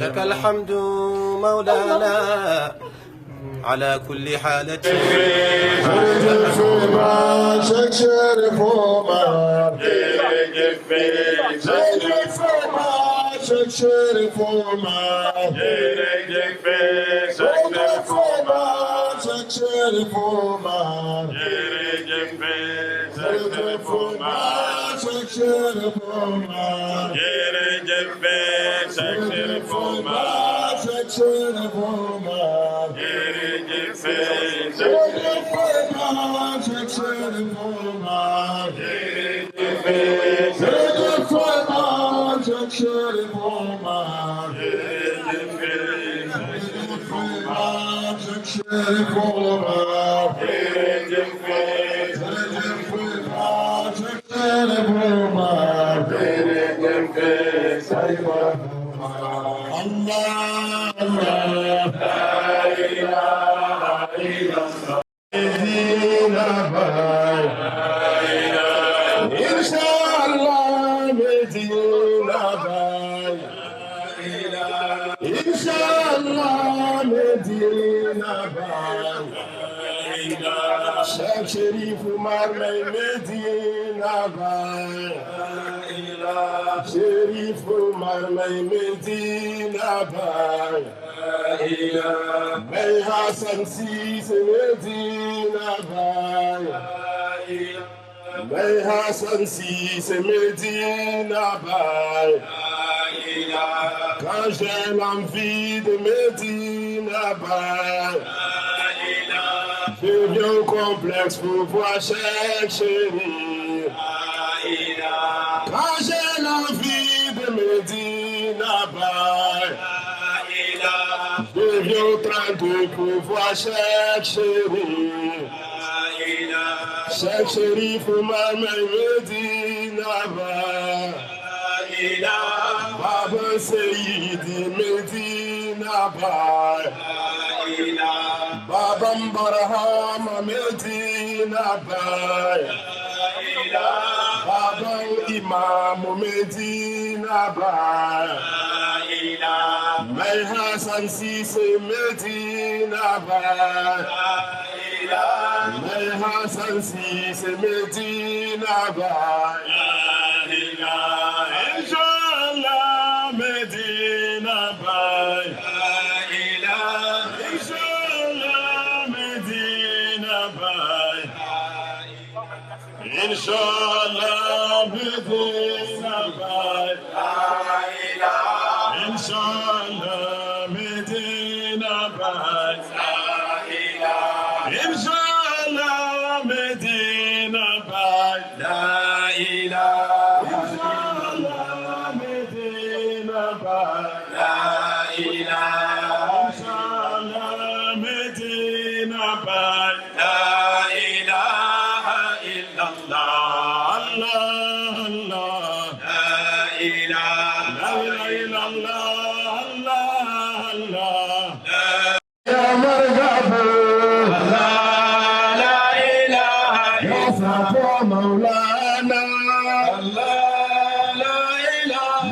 لك الحمد مولانا على كل حالة. Sharif Marley Medina Bay, Sharif Marley Medina Bay, May Hassan Sisi Medina Bay, May Hassan Sisi Medina Bay. Quand j'ai l'envie de Medina Bay, je viens au complexe pour voir Cheikh Chérif. Quand j'ai l'envie de Medina Bay, je viens au 32 pour voir Cheikh Chérif. Cheikh Chérif Marley Medina Bay, Baba Seydi Medina Bay, Baba Barahama Medina Bay, Baba Imam Medina Bay, May Hassan Sisi Medina Bay, May Hassan Sisi Medina Bay. Inshallah Medina Bay, Inshallah Medina Bay, Inshallah Medina Bay, Inshallah Medina Bay, Inshallah Medina Bay, La ilaha Inshallah Medina Bay, La ilaha Inshallah Medina Bay, La ilaha illallah, Allah Allah, La ilaha illallah, Allah Allah, Ya Marhaba, La ilaha illallah, Maulana, La ilaha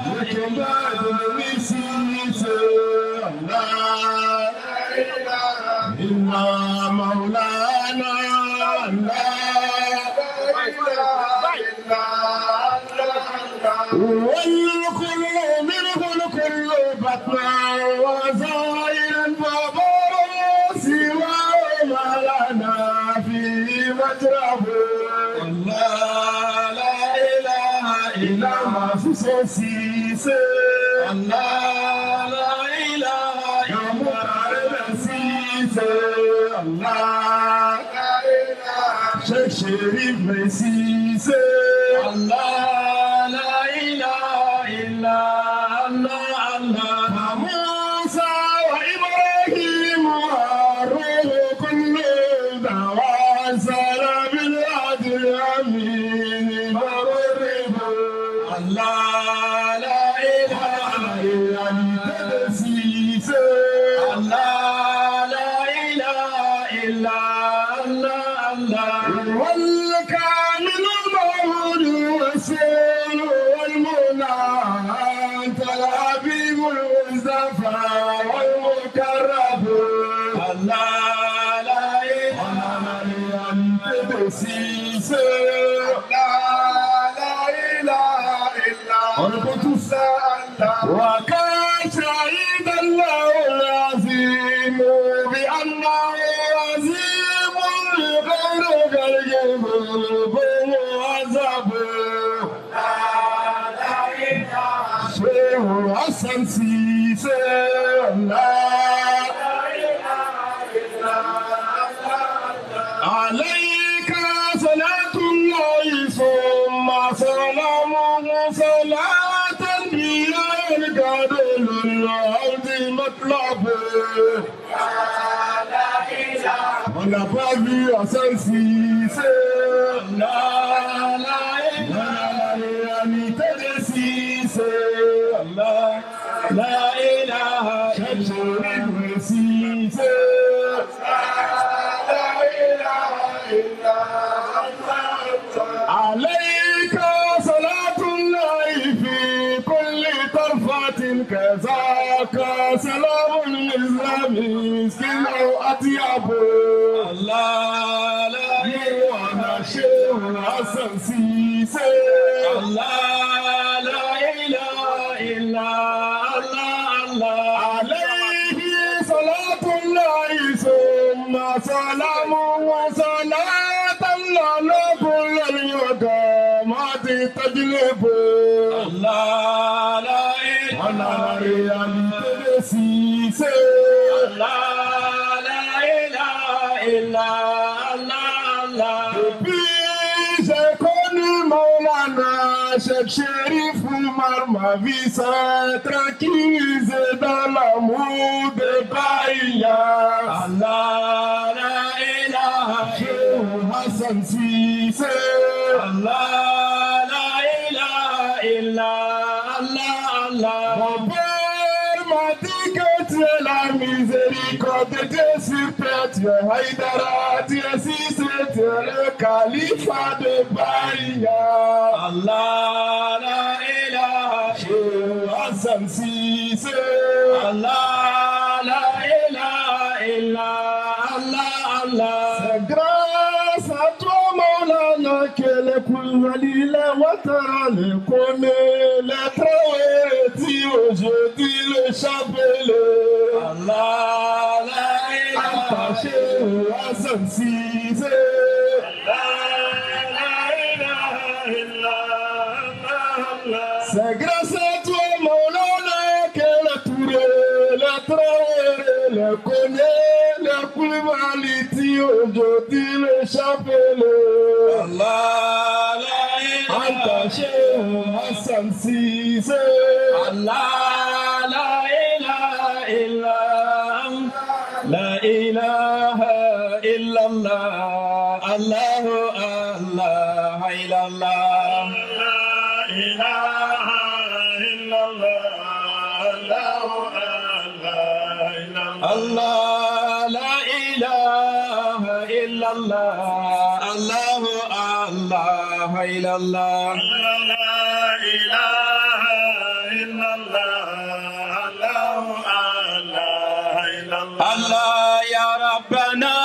illallah, Maulana, والكل منه الكل بطنا وزائرا فبرا سوى ما لنا في مجربه الله لا اله الا ما في سوسيسه الله لا اله الا ما سيسه الله لا اله شيخ شريف مسيسه الله لا اله الا الله الله موسى وابراهيم والروح كل تواسل بالعدل الامين والرب الله لا اله الا انت سيسه الله لا اله الا الله الله والكامل المولى المصطفى والمكرم الله لا إله إلا القدسيس لا إله إلا القدس وكان شهيد الله العظيم بأنه عظيم غير غيب وعذاب حسن سيسي عليك صلاة الله ثم سلامه صلاة بها القادل الأرض مطلبه ونبغي حسن سيسي لا إله إلا المسيح لا إله إلا عليك صلاة الله في كل طرفة كذاك سلام الإسلام مسكين أو أطيب الله لا إله شيء حسن سيسي الله لا إله إلا عليه صلاة الله ثم سلام وصلاة الله كل اليقامات تجلب الله لا إله إلا الله لا إله إلا الله Cheikh Chérif Oumar ma vie s'est tranquillisée dans l'amour de Baïya. Allah la ilaha Hassan Cissé. Allah la ilaha illa Allah. Mon père m'a dit que tu es la miséricorde de Dieu sur terre. Tu es Haïdara, tu es Cissé, tu es le califat de Baïya. Allah la ilaha Hassan Cissé. Allah la ilaha illa Allah. C'est grâce à toi Maulana que les Koulibaly, les Ouattara, les Koné, les Traoré, aujourd'hui le Chapelé. Allah la ilaha Hassan Cissé. C'est grâce à toi, Maulana, que le Touré, le Traoré, le Koné, le Koulibaly, aujourd'hui le Chapelé. Allah la ilaha Hassan Cissé. Allah la ilaha illa la ilaha illallah. Allahu Allah illallah. Allah la ilaha illallah. Allahu Allah illallah. La ilaha illallah. Allahu Allah illallah. Allah ya Rabbana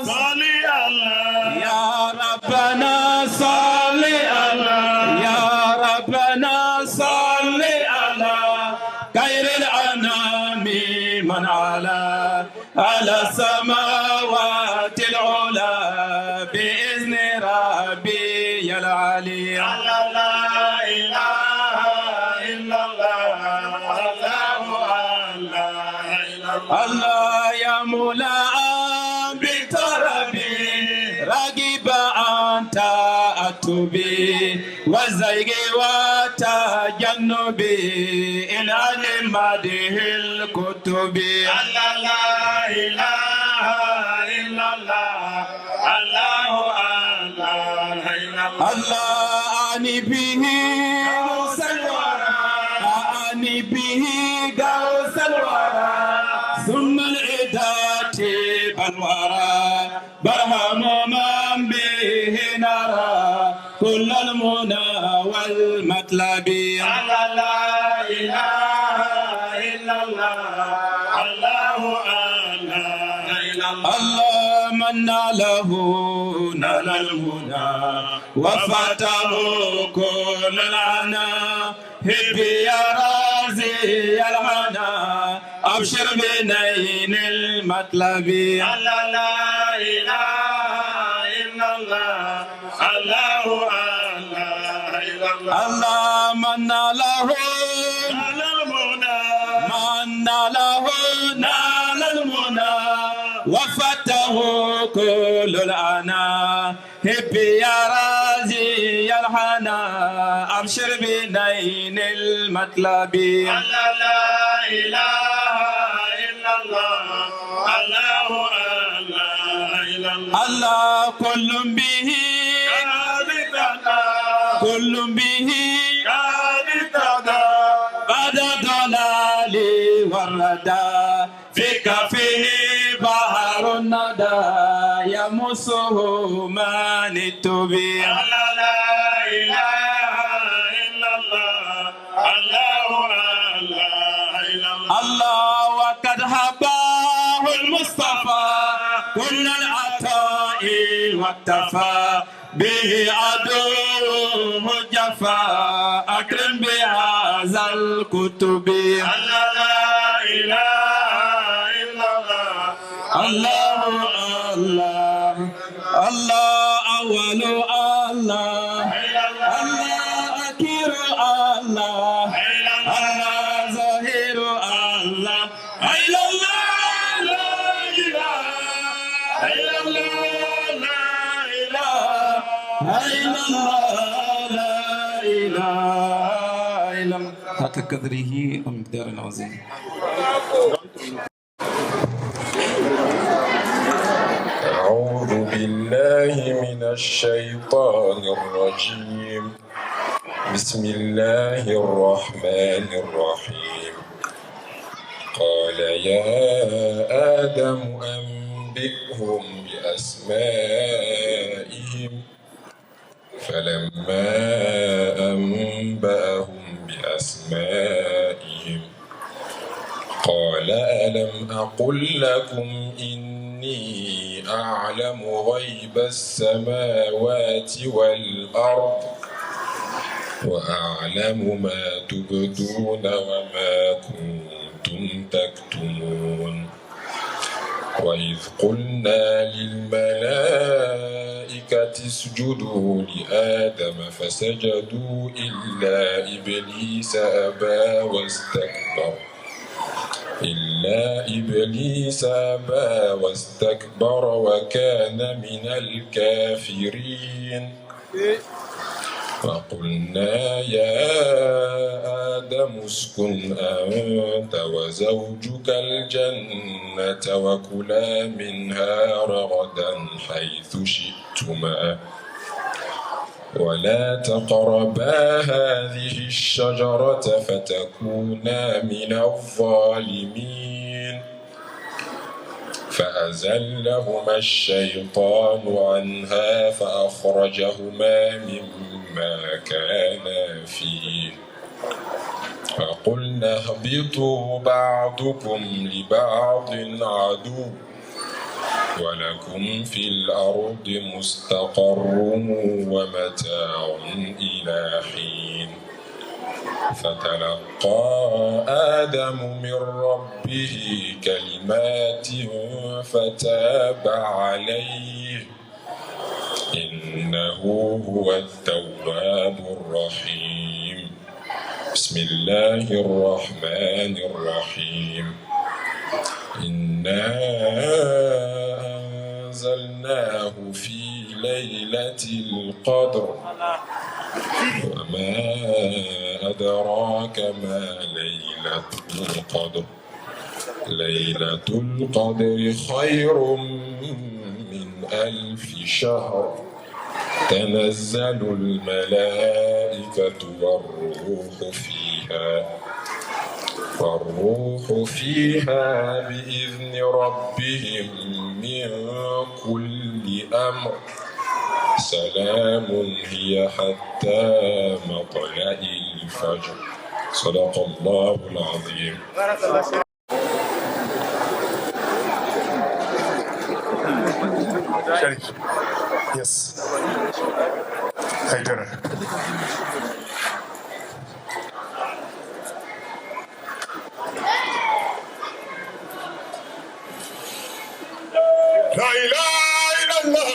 salli Allah. Ya Rabbana salli Allah. Ya Rabbana salli Allah. Khairil anami man على السماوات العلى بإذن ربي العلي. لا إله إلا الله يا مولا بتربي راغب أنت أتوبي وزيغ وتجنبي إلى المده الكتب. لا إله إلا الله. الله أني به غوث الورى. أني به غوث الورى ثم العدات بالورى برهم من به نرى كل المنى والمطلب. لا إله إلا الله الله الله من له نال المنى وفاته كل العنى هبي يا رازي الهنا أبشر بنين المطلب الله لا إله إلا الله الله الله من له نال المنى من له نال المنى وفته كل الأنا هبي يا رازي الحنا أبشر بنين المطلب الله لا إله إلا الله الله الله كل به كل به بعد ضلالي والردى في كفه بحر الندى يمسه من التوبي لا إله إلا الله الله وقد هباه المصطفى كل العطاء واكتفى به عدوه جفا أكرم بهذا الكتب لا إله إلا الله الله الله أول الله الله أكير الله الله ظاهر الله إلا الله لا إله إلا الله لا إله إلا الله لا إله إلا الله حق قدره ومقدار عظيم. أعوذ بالله من الشيطان الرجيم. بسم الله الرحمن الرحيم. قال يا آدم أنبئهم بأسمائهم فلما أنبأهم بأسمائهم قال ألم أقل لكم إني أعلم غيب السماوات والأرض وأعلم ما تبدون وما كنتم تكتمون وإذ قلنا للملائكة اسجدوا لآدم فسجدوا إلا إبليس أبى واستكبر وكان من الكافرين فقلنا يا آدم اسكن أنت وزوجك الجنة وكلا منها رغدا حيث شئتما ولا تقربا هذه الشجرة فتكونا من الظالمين فأزلهما الشيطان عنها فأخرجهما مما كانا فيه فقلنا اهبطوا بعضكم لبعض عدو ولكم في الأرض مستقر ومتاع إلى حين فتلقى آدم من ربه كلمات فتاب عليه إنه هو التواب الرحيم. بسم الله الرحمن الرحيم. إنا أنزلناه في ليلة القدر وما أدراك ما ليلة القدر ليلة القدر خير من 1000 شهر تنزل الملائكة والروح فيها بإذن ربهم من كل أمر سلام هي حتى مطلع الفجر صدق الله العظيم. Sharif. Yes. Haidara. La ilaha illallah.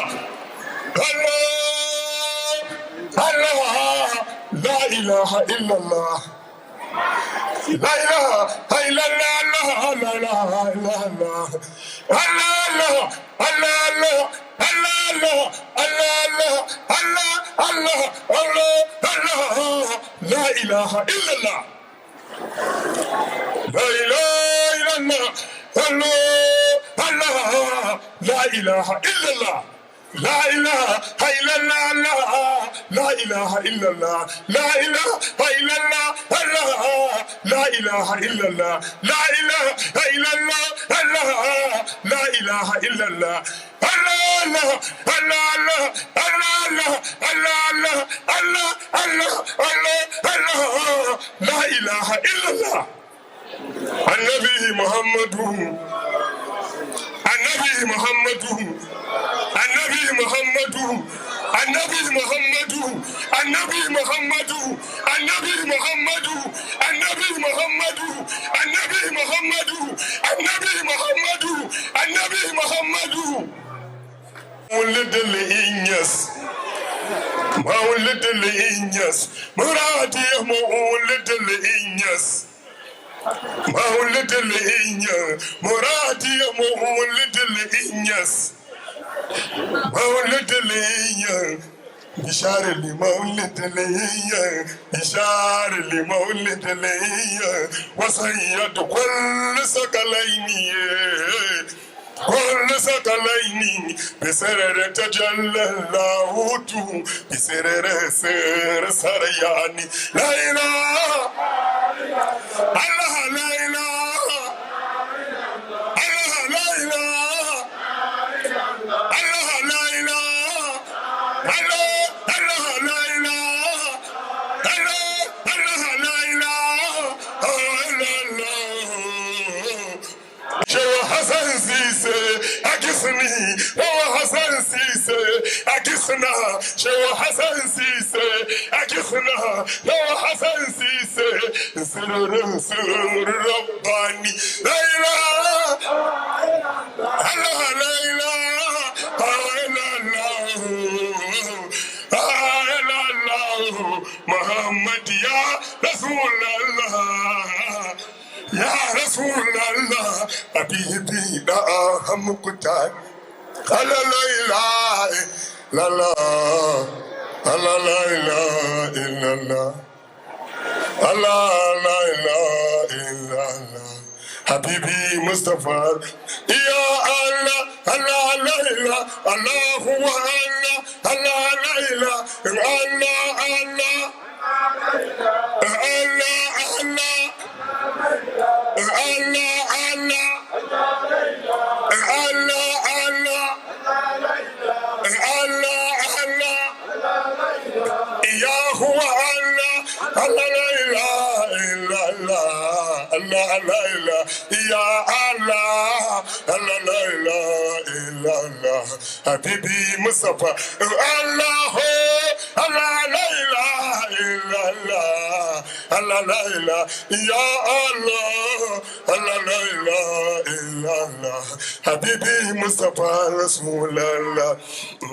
Allah. Allah. La ilaha illallah. La ilaha illallah. La ilaha illallah. Allah. Allah. Allah. Allah. Allah. Allah. Allah. Allah. Allah. La ilaha illallah. La ilaha illallah. Allah. Allah. La ilaha illallah. La ilaha illallah. La ilaha illallah. La ilaha illallah. Allah. La ilaha illallah. La ilaha illallah. Allah. La ilaha illallah. Allah. Allah. Allah. Allah. Allah. Allah. Allah. Allah. La ilaha illallah. النبي محمد النبي محمد النبي محمد النبي محمد النبي محمد النبي محمد النبي محمد النبي محمد النبي محمد النبي محمد ولد الإنيس مولد الإنيس مرادي مولد الإنيس مولد الإنيس مرادي مولد الإنيس مولد الإنيس بشار لمولد الإنيس بشار لمولد الإنيس وصيد كل سكليني كل سكليني بسرر تجلى اللاهوت بسرر سر سرياني لا إله الله لا إله الله لا إله الله لا إله الله الله لا إله الله الله لا إله الله شو حسن سيسي أكسني هو حسن سيسي أكسنا شو حسن سيسي أكسنا هو حسن سيسي سرور رباني لا إله الله لا إله إلا الله محمد يا رسول الله يا رسول الله حبيبي لا همكتان قال لا إله إلا الله الله لا إله إلا الله الله لا إله إلا الله حبيبي مصطفى يا الله الله لا إله الله هو الله الله لا إله الله الله الله الله Allah, Allah, Allah, Allah, Allah, Allah, Yahuwah Allah, Allah la ilaha illallah, Allah la ilaha, Ya Allah, Allah la ilaha illallah, Habibi Mustafa, Allah, Allah la ilaha illallah, Allah la ilaha, Ya Allah, Allah la ilaha illallah, Habibi Mustafa Rasulullah,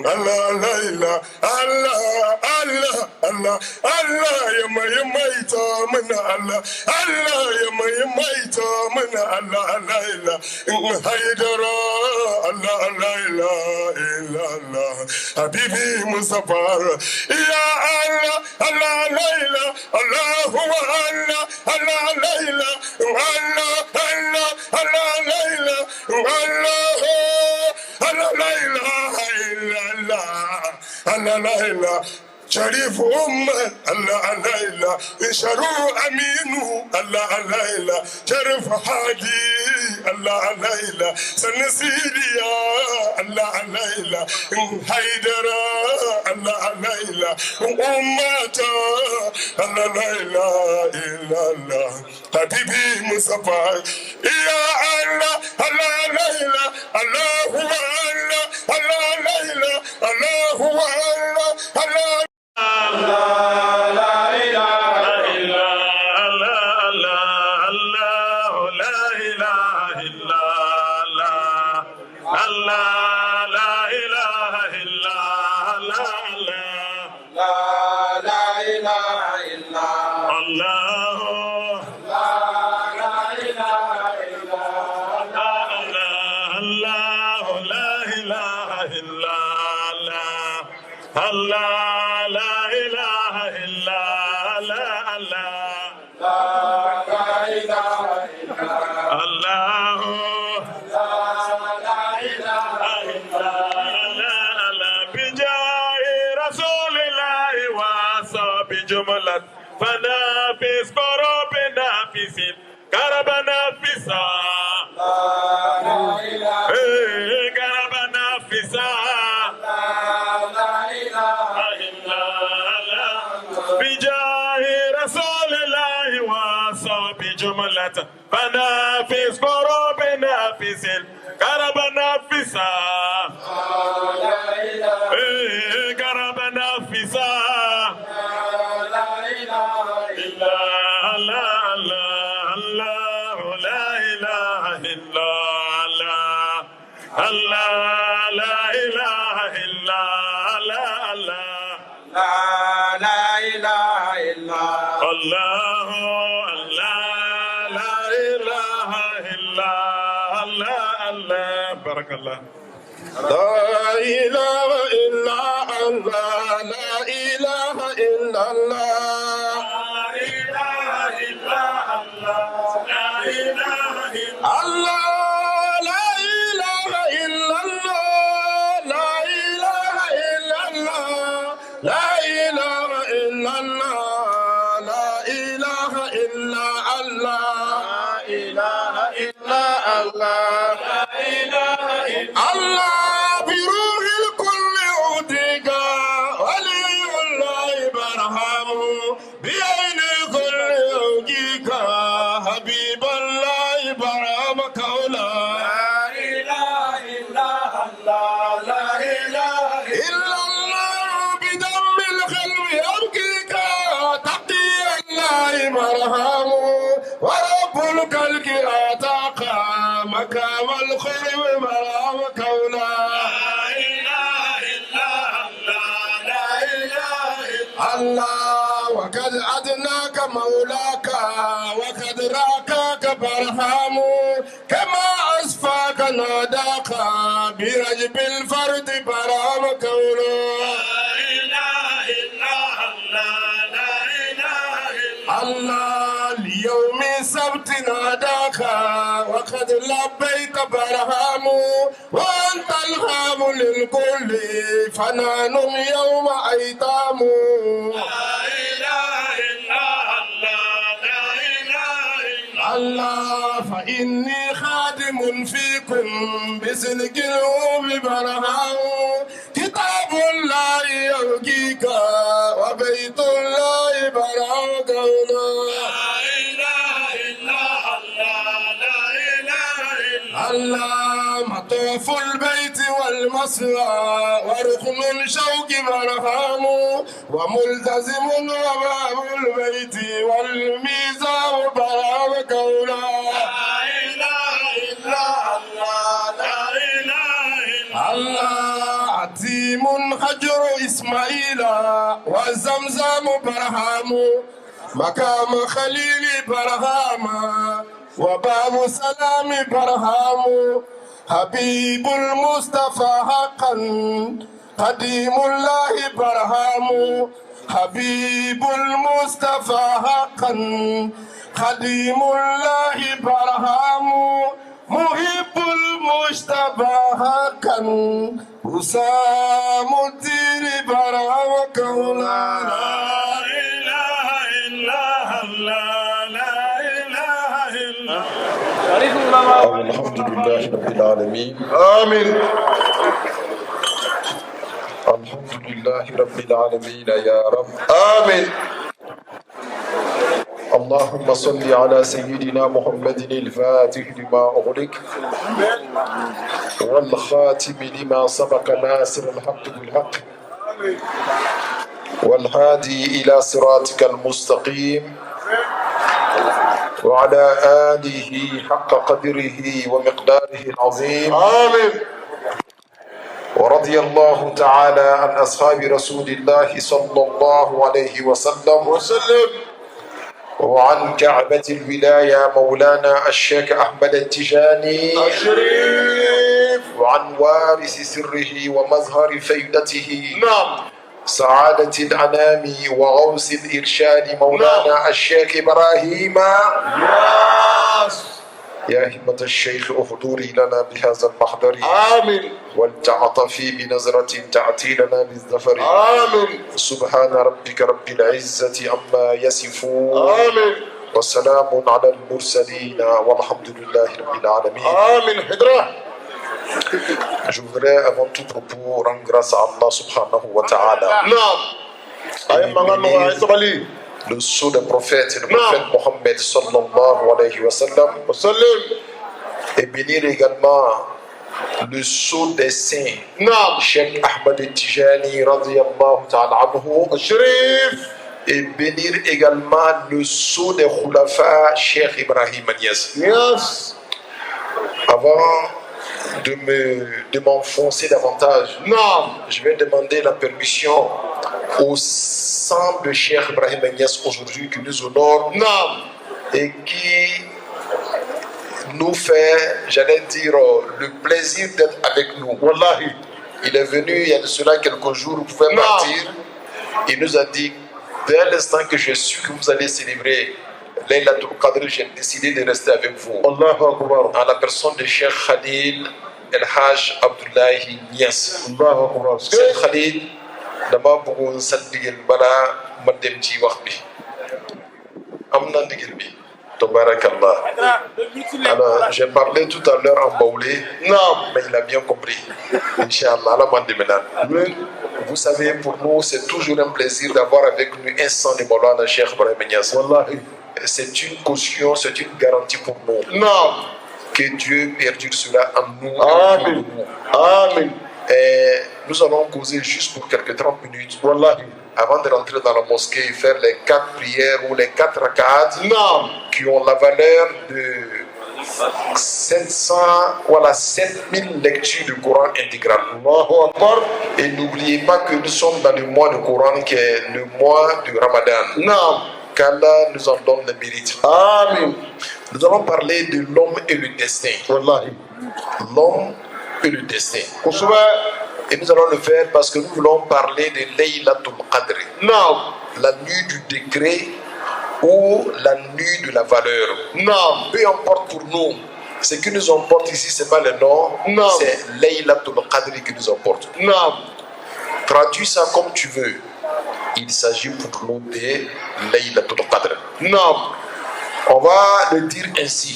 Allah la ilaha, Allah, Allah, Allah, Allah, ya maita mana Allah, Allah ya maita mana Allah, la ilaha Haidara, Allah la ilaha illallah, Habibi Mustafa, Ya Allah, Allah la ilaha, Allah huwa Allah, Allah la ilaha, Allah, Allah, Allah la ilaha, Allah, Allah la ilaha illallah, Allah la ilaha. شريف أمة الله الليلة شرو أمينو الله الليلة شرف حادي الله الليلة سنسيديا الله الليلة حيدرا الله الليلة أمتا الله لا إله إلا الله حبيبي مصطفى يا الله الله ليلى الله هو الله الله ليلى الله هو الله الله فنافس قرب نافس كرب نافسا كرب نافسا بجاه رسول الله وصاب جملة فنافس قرب نافس كرب نافسا كرب نافسا بارك الله. لا إله إلا الله لا إله إلا الله لا إله إلا الله لا إله إلا الله لا إله إلا الله لا إله إلا الله لا إله إلا الله لا إله إلا الله لا إله إلا الله لا إله إلا الله بروح الكل أوديك ولي الله برهامه بعين الكل يوجيك حبيب الله برام كولا لا إله إلا الله لا إله إلا الله بدم الخلق يبكيك تقي الله مرهامه ورب الكلك آتاك مكام الخير مرام كولا لا إله إلا الله لا إله إلا الله وقد أدناك مولاك وقد راكاك برهام كما أصفاك ناداك برجب الفرد برام كولا لا إله إلا الله لا إله إلا الله ليوم سبت ناداك وقد لبيك برهام وأنت الهام للكل فنان يوم أيتام لا إله إلا الله لا إله إلا الله فإني خادم فيكم بسلك الأم برهام كتاب الله يرقيك وبيت الله برهام الله مطوف البيت والمسرى وركن شوك برهام وملتزم وباب البيت والميزان برهام كولا لا إله إلا الله لا إله إلا الله عتيم حجر إسماعيل وزمزم برهام مقام خليل برهام وباب سلام برهام حبيب المصطفى حقا قديم الله برهام حبيب المصطفى حقا قديم الله برهام محب المجتبى حقا وسام الدين برهام مولانا الحمد لله رب العالمين آمين الحمد لله رب العالمين يا رب آمين اللهم صل على سيدنا محمد الفاتح لما أغلق والخاتم لما سبق ناصر الحق بالحق والهادي إلى صراطك المستقيم وعلى آله حق قدره ومقداره العظيم آمين ورضي الله تعالى عن أصحاب رسول الله صلى الله عليه وسلم وسلم وعن كعبة الولاية مولانا الشيخ أحمد التجاني الشريف وعن وارث سره ومظهر فيدته نعم سعادة الأنام وغوث الإرشاد مولانا الشيخ إبراهيم ياس يا همة الشيخ احضري لنا بهذا المحضر آمين ولتعطفي بنظرة تأتي لنا بالظفر آمين سبحان ربك رب العزة عما يصفون آمين والسلام على المرسلين والحمد لله رب العالمين. آمين حضرة Je voudrais avant tout propos rendre grâce à Allah subhanahu wa ta'ala. نعم أي مغانو أي سبالي Le sceau des prophètes, le prophète Mohammed sallallahu alayhi wa sallam, وسلم et bénir également le sceau des saints, نعم Cheikh Ahmad Tijani radiyallahu ta'ala anhu, الشريف et bénir également le sceau des khulafa Cheikh Ibrahim Niass. ياس Avant de m'enfoncer davantage, نعم je vais demander la permission au sang de Cheikh Ibrahim Niass aujourd'hui qui nous honore نعم et qui nous fait, j'allais dire, le plaisir d'être avec nous. والله Il est venu il y a de cela quelques jours, vous pouvez Non. partir. Il nous a dit, dès l'instant que j'ai su que vous allez célébrer Laylatul Qadr, j'ai décidé de rester avec vous. الله أكبر En la personne de Cheikh Khalil El Haj Abdullahi Niass. الله أكبر Cheikh Khalil, dama bëggoon sant ndigal balaa ma dem ci wax bi. Am na ndigal bi. Tabarakallah. Alors, j'ai parlé tout à l'heure en baoulé, نعم mais il a bien compris. Inch'Allah, la mande maintenant. Vous savez, pour nous, c'est toujours un plaisir d'avoir avec nous un sang de Maulana Cheikh Ibrahim Niass. والله C'est une caution, c'est une garantie pour nous. نعم Que Dieu perdure cela en nous. آمين آمين Et nous allons causer juste pour quelques 30 minutes. والله Avant de rentrer dans la mosquée et faire les 4 prières ou les 4 rak'at نعم qui ont la valeur de 700, voilà, 7000 lectures du Coran intégral. الله أكبر Et n'oubliez pas que nous sommes dans le mois du Coran qui est le mois du Ramadan. نعم Qu'Allah nous en donne le mérite. آمين Nous allons parler de l'homme et le destin. والله L'homme et le destin. كسبة Et nous allons le faire parce que nous voulons parler de Laylatul Qadr, نعم la nuit du décret ou la nuit de la valeur. نعم Peu importe pour nous, ce qui nous importe ici, ce n'est pas le nom, Non. c'est Laylatul Qadr qui nous importe. نعم Traduis ça comme tu veux. Il s'agit pour nous de Laylatul Qadr. نعم On va le dire ainsi.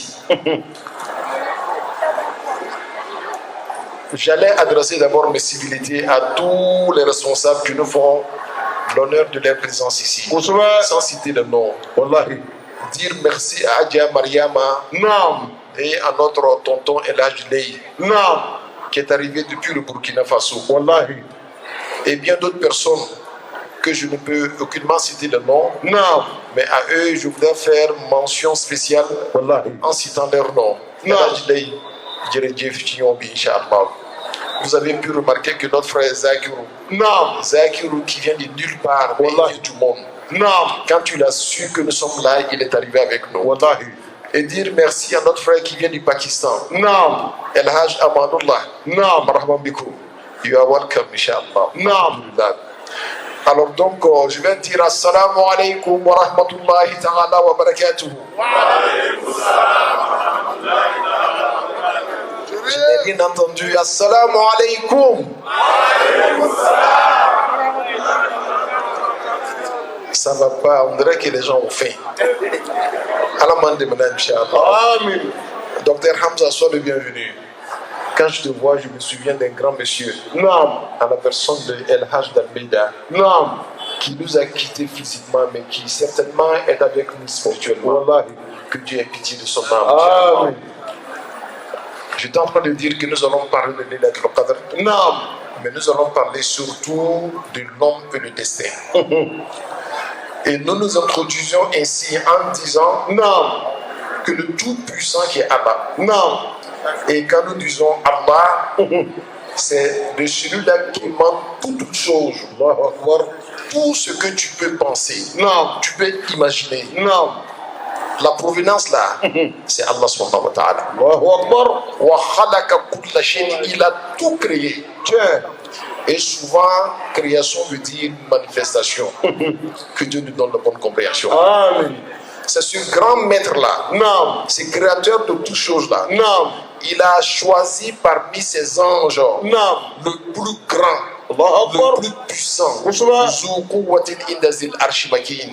J'allais adresser d'abord mes civilités à tous les responsables qui nous font l'honneur de leur présence ici. كسبة Sans citer le nom. والله Dire merci à Adja Mariama نعم et à notre tonton Elhaj Ley نعم qui est arrivé depuis le Burkina Faso. والله Et bien d'autres personnes que je ne peux aucunement citer le nom, نعم mais à eux je voudrais faire mention spéciale والله en citant leur nom. Non. Elhaj Ley, Djeredjef Chinyombi, Inch'Allah. Vous avez pu remarquer que notre frère Zakirou, نعم Zakirou qui vient de nulle part, mais il Wallah. vient du monde. نعم Quand tu l'as su que nous sommes là, il est arrivé avec nous. والله Et dire merci à notre frère qui vient du Pakistan, نعم El Haj Amanullah. نعم Marhaban bikou. You are welcome, Inch'Allah. Non. Alhamdulillah. Alors donc, je vais dire Assalamu alaikum wa rahmatullahi ta'ala wa barakatuhu. Je n'ai rien entendu. Assalamu alaikum. Ça va pas, on dirait que les gens ont faim. Allah m'a demandé, Inch'Allah. Amen. Docteur Hamza, sois le bienvenu. Quand je te vois, je me souviens d'un grand monsieur, Naam. à la personne de El Hajj d'Almeida, Naam. qui nous a quittés physiquement, mais qui certainement est avec nous spirituellement. Wallahi. Que Dieu ait pitié de son âme. Amen. J'étais en train de dire que nous allons parler de Laylatul Qadr, Naam. mais nous allons parler surtout de l'homme et le destin. Et nous nous introduisons ainsi en disant Naam. que le Tout-Puissant qui est Allah, Naam. et quand nous disons Allah, c'est de celui-là qui manque toutes choses. Allahu Akbar. Tout ce que tu peux penser, Naam. tu peux imaginer. Naam. La provenance là, c'est Allah subhanahu wa ta'ala. Allahu Akbar. Wa khalaqa kulla shay'in, il a tout créé. Tiens. Et souvent, création veut dire manifestation. Que Dieu nous donne la bonne compréhension. Amen. C'est ce grand maître-là, Naam. ce créateur de toutes choses-là. Naam. Il a choisi parmi ses anges Naam. le plus grand, Allahu le Akbar. plus puissant. Bonsoir. Zu quwwatin inda zil arshi makin.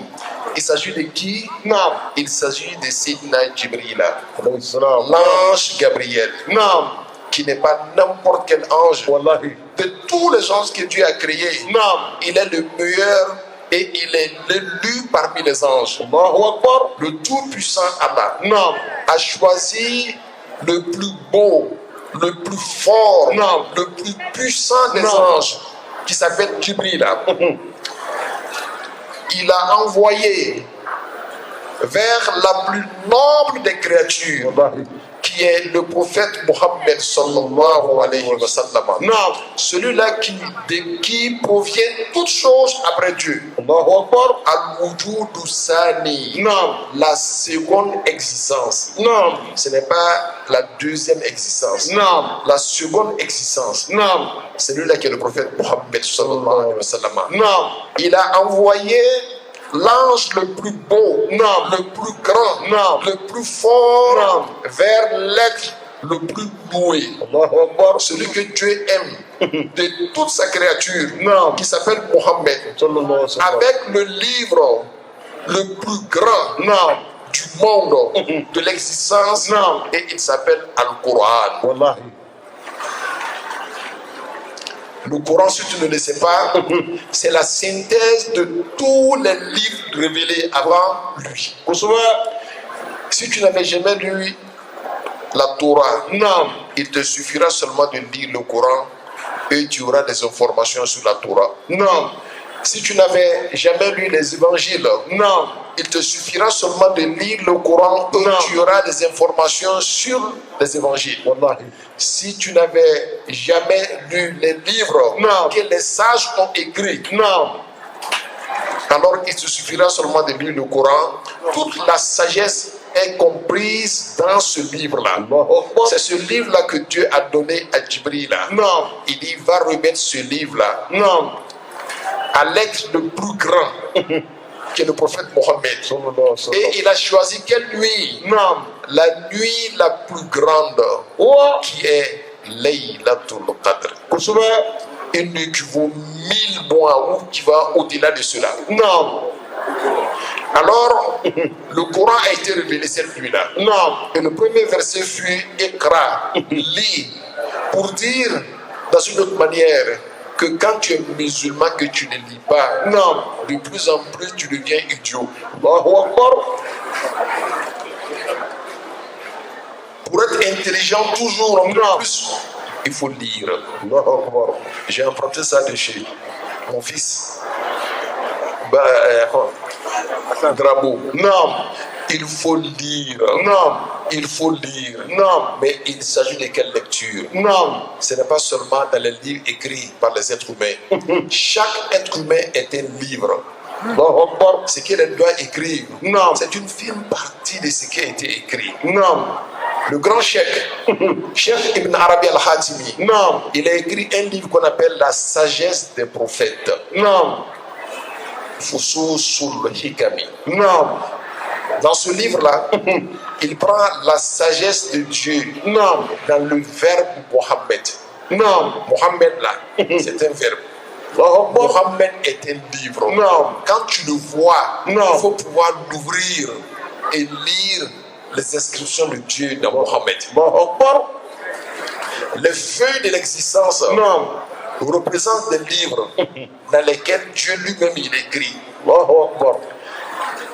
Il s'agit de qui? Naam. Il s'agit de Sayyidina Jibril, Alayhi salam. l'ange Gabriel, Naam. qui n'est pas n'importe quel ange. Wallahi. De tous les anges que Dieu a créés, Naam. il est le meilleur et il est l'élu parmi les anges. Allahu Akbar. Le tout-puissant Allah Naam. a choisi le plus beau, le plus fort, Non. le plus puissant des Non. anges, qui s'appelle Jibril. Il a envoyé vers la plus noble des créatures, Wallahi. qui est le prophète Mohammed sallallahu alayhi wa sallam. Non. Celui-là qui provient toutes choses après Dieu. Allahu Akbar. Al-Wujudu Sani, Non. la seconde existence. Non. Ce n'est pas la deuxième existence. Non. La seconde existence. Non. C'est lui-là qui est le prophèt Mohammed sallallahu alayhi wa sallam. Non. Il a envoyé l'ange le plus beau, Non. le plus grand, Non. le plus fort Non. vers l'être le plus doué. Allahu Akbar. Celui que Dieu aime de toute sa créature, Non. qui s'appelle Mohammed, Sallallahu alayhi wa sallam. avec le livre le plus grand Non. du monde, de l'existence, Non. et il s'appelle Al-Qur'an. Wallahi. Le Coran, si tu ne le sais pas, c'est la synthèse de tous les livres révélés avant lui. Bonsoir. Si tu n'avais jamais lu la Torah, Non. il te suffira seulement de lire le Coran et tu auras des informations sur la Torah. Non. Si tu n'avais jamais lu les évangiles, Non. il te suffira seulement de lire le Coran et Non. tu auras des informations sur les évangiles. Wallahi. Si tu n'avais jamais lu les livres Non. que les sages ont écrits, Non. alors il te suffira seulement de lire le Coran. Toute la sagesse est comprise dans ce livre-là. Allahu Akbar. C'est ce livre-là que Dieu a donné à Jibril. Non. Il dit, va remettre ce livre-là Non. à l'être le plus grand, qui est le prophète Mohammed. Sallallahu alayhi wa sallam. Et il a choisi quelle nuit? Non. La nuit la plus grande, Oh. qui est Laylatul Qadr. Bonsoir. Une nuit qui vaut 1000 mois ou qui va au-delà de cela. Non. Alors, le Coran a été révélé cette nuit-là. Non. Et le premier verset fut Iqra, lis, pour dire, dans une autre manière, que quand tu es musulman, que tu ne lis pas, Non. de plus en plus tu deviens idiot. Allahu Akbar. Pour être intelligent toujours en Non. plus, il faut lire. Allahu Akbar. J'ai emprunté ça de chez mon fils. Drabo. Non. Il faut lire. Non. Il faut lire. Non. Mais il s'agit de quelle lecture? Non. Ce n'est pas seulement dans les livres écrits par les êtres humains. Chaque être humain est un livre. Allahu Akbar. Ce qu'il doit écrire, Non. c'est une fine partie de ce qui a été écrit. Non. Le grand cheikh, Cheikh Ibn Arabi al-Hatimi, Non. il a écrit un livre qu'on appelle La sagesse des prophètes. Non. Fususul Hikami. Non. Dans ce livre-là, il prend la sagesse de Dieu Non. dans le verbe Mohammed. Non. Mohammed là, c'est un verbe. Mohammed est un livre. Non. Quand tu le vois, Non. il faut pouvoir l'ouvrir et lire les inscriptions de Dieu dans Mohammed. Allahu Akbar. Les feuilles de l'existence Non. représentent des livres dans lesquels Dieu lui-même il écrit. Allahu Akbar.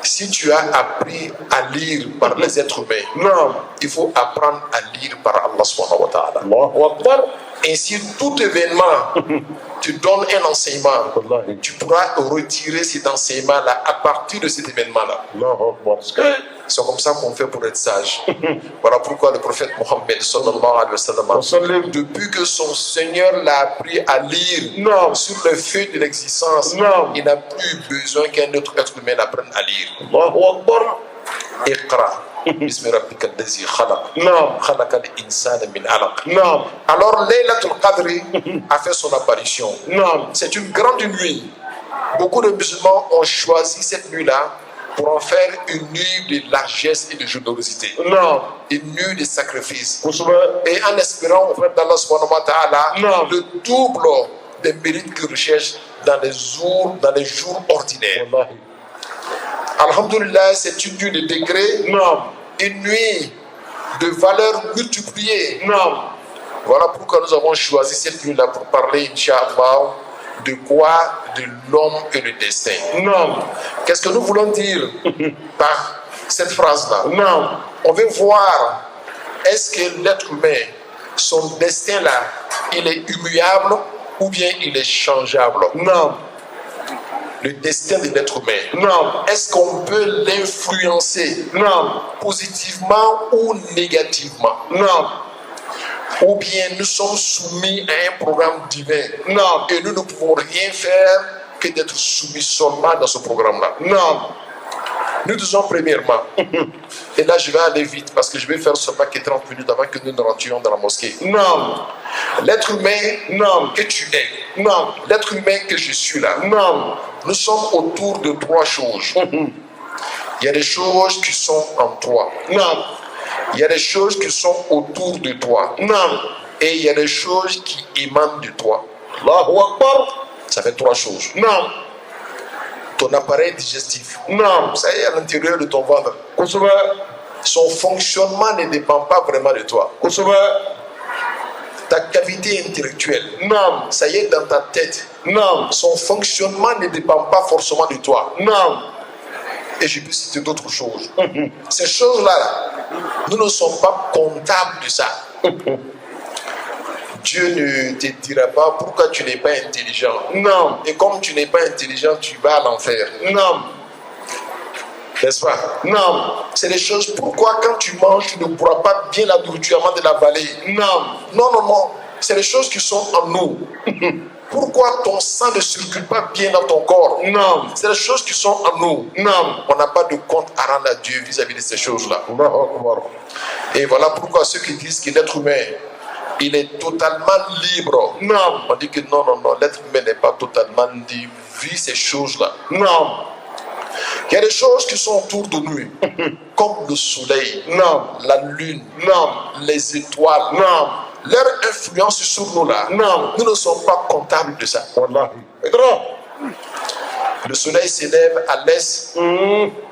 Si tu as appris à lire par les êtres humains, Non. il faut apprendre à lire par Allah subhanahu wa ta'ala. Allahu Akbar. Ainsi, tout événement, tu donnes un enseignement, Wallahi. tu pourras retirer cet enseignement-là à partir de cet événement-là. Allahu Akbar. C'est comme ça qu'on fait pour être sage. Voilà pourquoi le prophète Mohammed sallallahu alayhi wa sallam, Sallim. depuis que son Seigneur l'a appris à lire Non. sur les feuilles de l'existence, Non. il n'a plus besoin qu'un autre être humain apprenne à lire. Allahu Akbar. Iqra. Bismi rabbika allazi khalaq. Non. Khalaqa al-insana min alaq. Non. Alors, Laylatul Qadr a fait son apparition. Non. C'est une grande nuit. Beaucoup de musulmans ont choisi cette nuit-là pour en faire une nuit de largesse et de générosité. Non. Une nuit de sacrifice. Kusuma. Et en espérant auprès d'Allah subhanahu wa ta'ala Non. le double des mérites qu'il recherche dans les jours ordinaires. Wallahi. Alhamdulillah, c'est une nuit de degrés, Non. une nuit de valeurs multipliées. Non. Voilà pourquoi nous avons choisi cette nuit-là pour parler, Inch'Allah, de quoi? De l'homme et le destin. Non. Qu'est-ce que nous voulons dire par cette phrase-là? Non. On veut voir, est-ce que l'être humain, son destin-là, il est immuable ou bien il est changeable? Non. Le destin de l'être humain, Non. est-ce qu'on peut l'influencer Non. positivement ou négativement? Non. Ou bien nous sommes soumis à un programme divin? Non. Et nous ne pouvons rien faire que d'être soumis seulement dans ce programme-là. Non. Nous disons premièrement, et là je vais aller vite parce que je vais faire seulement que 30 minutes avant que nous ne rentrions dans la mosquée. Non. L'être humain Non. que tu es, Non. l'être humain que je suis là, Non. nous sommes autour de trois choses. Il y a des choses qui sont en toi. Non. Il y a des choses qui sont autour de toi. Non. Et il y a des choses qui émanent de toi. Allahu Akbar. Ça fait trois choses. Non. Ton appareil digestif, Non. ça y est à l'intérieur de ton ventre. Kusuma. Son fonctionnement ne dépend pas vraiment de toi. Kusuma. Ta cavité intellectuelle, Non. ça y est dans ta tête. Non. Son fonctionnement ne dépend pas forcément de toi. Non. Et je peux citer d'autres choses. Ces choses-là, nous ne sommes pas comptables de ça. Dieu ne te dira pas pourquoi tu n'es pas intelligent. Non. Et comme tu n'es pas intelligent, tu vas à l'enfer. Non. N'est-ce pas? Non. C'est des choses. Pourquoi quand tu manges, tu ne pourras pas bien la nourriture avant de l'avaler? Non. Non, non, non. C'est des choses qui sont en nous. Pourquoi ton sang ne circule pas bien dans ton corps? Non. C'est des choses qui sont en nous. Non. On n'a pas de compte à rendre à Dieu vis-à-vis de ces choses-là. Allahu Akbar. Et voilà pourquoi ceux qui disent que l'être humain, il est totalement libre. Non. On dit que non, non, non, l'être humain n'est pas totalement libre, vu ces choses-là. Non. Il y a des choses qui sont autour de nous, comme le soleil, Non. la lune, Non. les étoiles. Non. Leur influence sur nous là, Non. nous ne sommes pas comptables de ça. Wallahi. Le soleil s'élève à l'est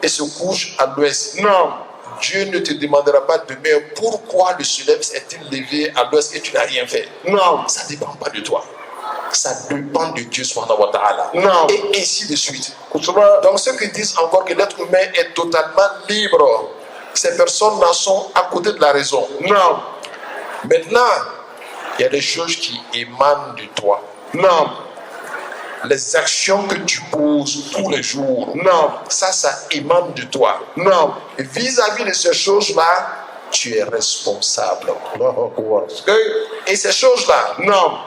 et se couche à l'ouest. Non. Dieu ne te demandera pas demain pourquoi le soleil s'est-il levé à l'ouest et tu n'as rien fait. Non. Ça ne dépend pas de toi. Ça dépend de Dieu subhanahu wa ta'ala. Non. Et ainsi de suite. Kusuma. Donc ceux qui disent encore que l'être humain est totalement libre, ces personnes-là sont à côté de la raison. Non. Maintenant, il y a des choses qui émanent de toi. Non. Les actions que tu poses tous les jours, Non. ça émane de toi. Non. Et vis-à-vis de ces choses-là, tu es responsable. Allahu Akbar. Et ces choses-là Non.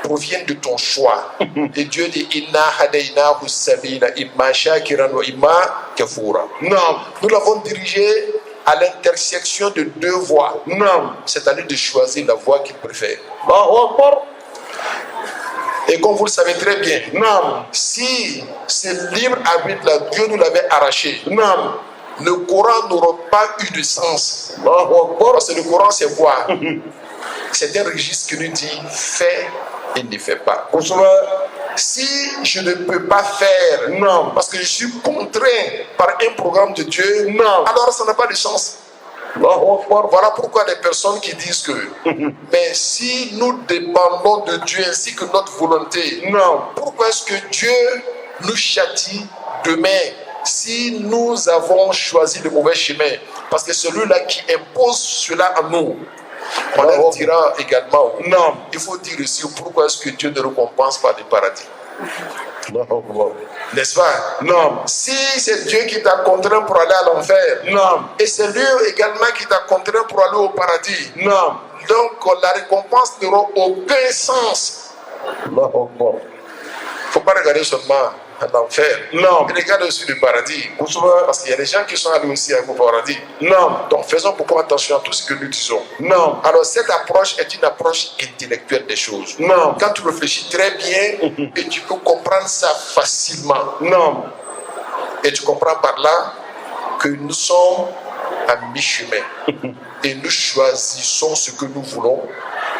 proviennent de ton choix. Et Dieu dit Inna hadaynahu sabila imma shakiran wa imma kafura. Non. Nous l'avons dirigé à l'intersection de deux voies. Non. C'est à lui de choisir la voie qu'il préfère. Allahu Akbar. Et comme vous le savez très bien, Non. si ce libre arbitre-là, Dieu nous l'avait arraché, Non. le Coran n'aurait pas eu de sens. Allahu Akbar. Parce que le Coran, c'est quoi? C'est un registre qui nous dit fais et ne fais pas. Kusuma. Si je ne peux pas faire, non, parce que je suis contraint par un programme de Dieu, non, alors ça n'a pas de sens. Voilà pourquoi les personnes qui disent que mais si nous dépendons de Dieu ainsi que notre volonté, non, pourquoi est-ce que Dieu nous châtie demain si nous avons choisi le mauvais chemin? Parce que celui-là qui impose cela à nous, on leur dira également non. Il faut dire aussi pourquoi est-ce que Dieu ne récompense pas le paradis. N'est-ce pas? Non. Si c'est Dieu qui t'a contraint pour aller à l'enfer, non. Et c'est lui également qui t'a contraint pour aller au paradis, non. Donc la récompense n'aura aucun sens. Il ne faut pas regarder seulement l'enfer. Non. Il regarde aussi le paradis. Parce qu'il y a des gens qui sont allés aussi au paradis. Non. Donc faisons beaucoup attention à tout ce que nous disons. Non. Alors cette approche est une approche intellectuelle des choses. Non. Quand tu réfléchis très bien et tu peux comprendre ça facilement. Non. Et tu comprends par là que nous sommes à mi-chemin. Et nous choisissons ce que nous voulons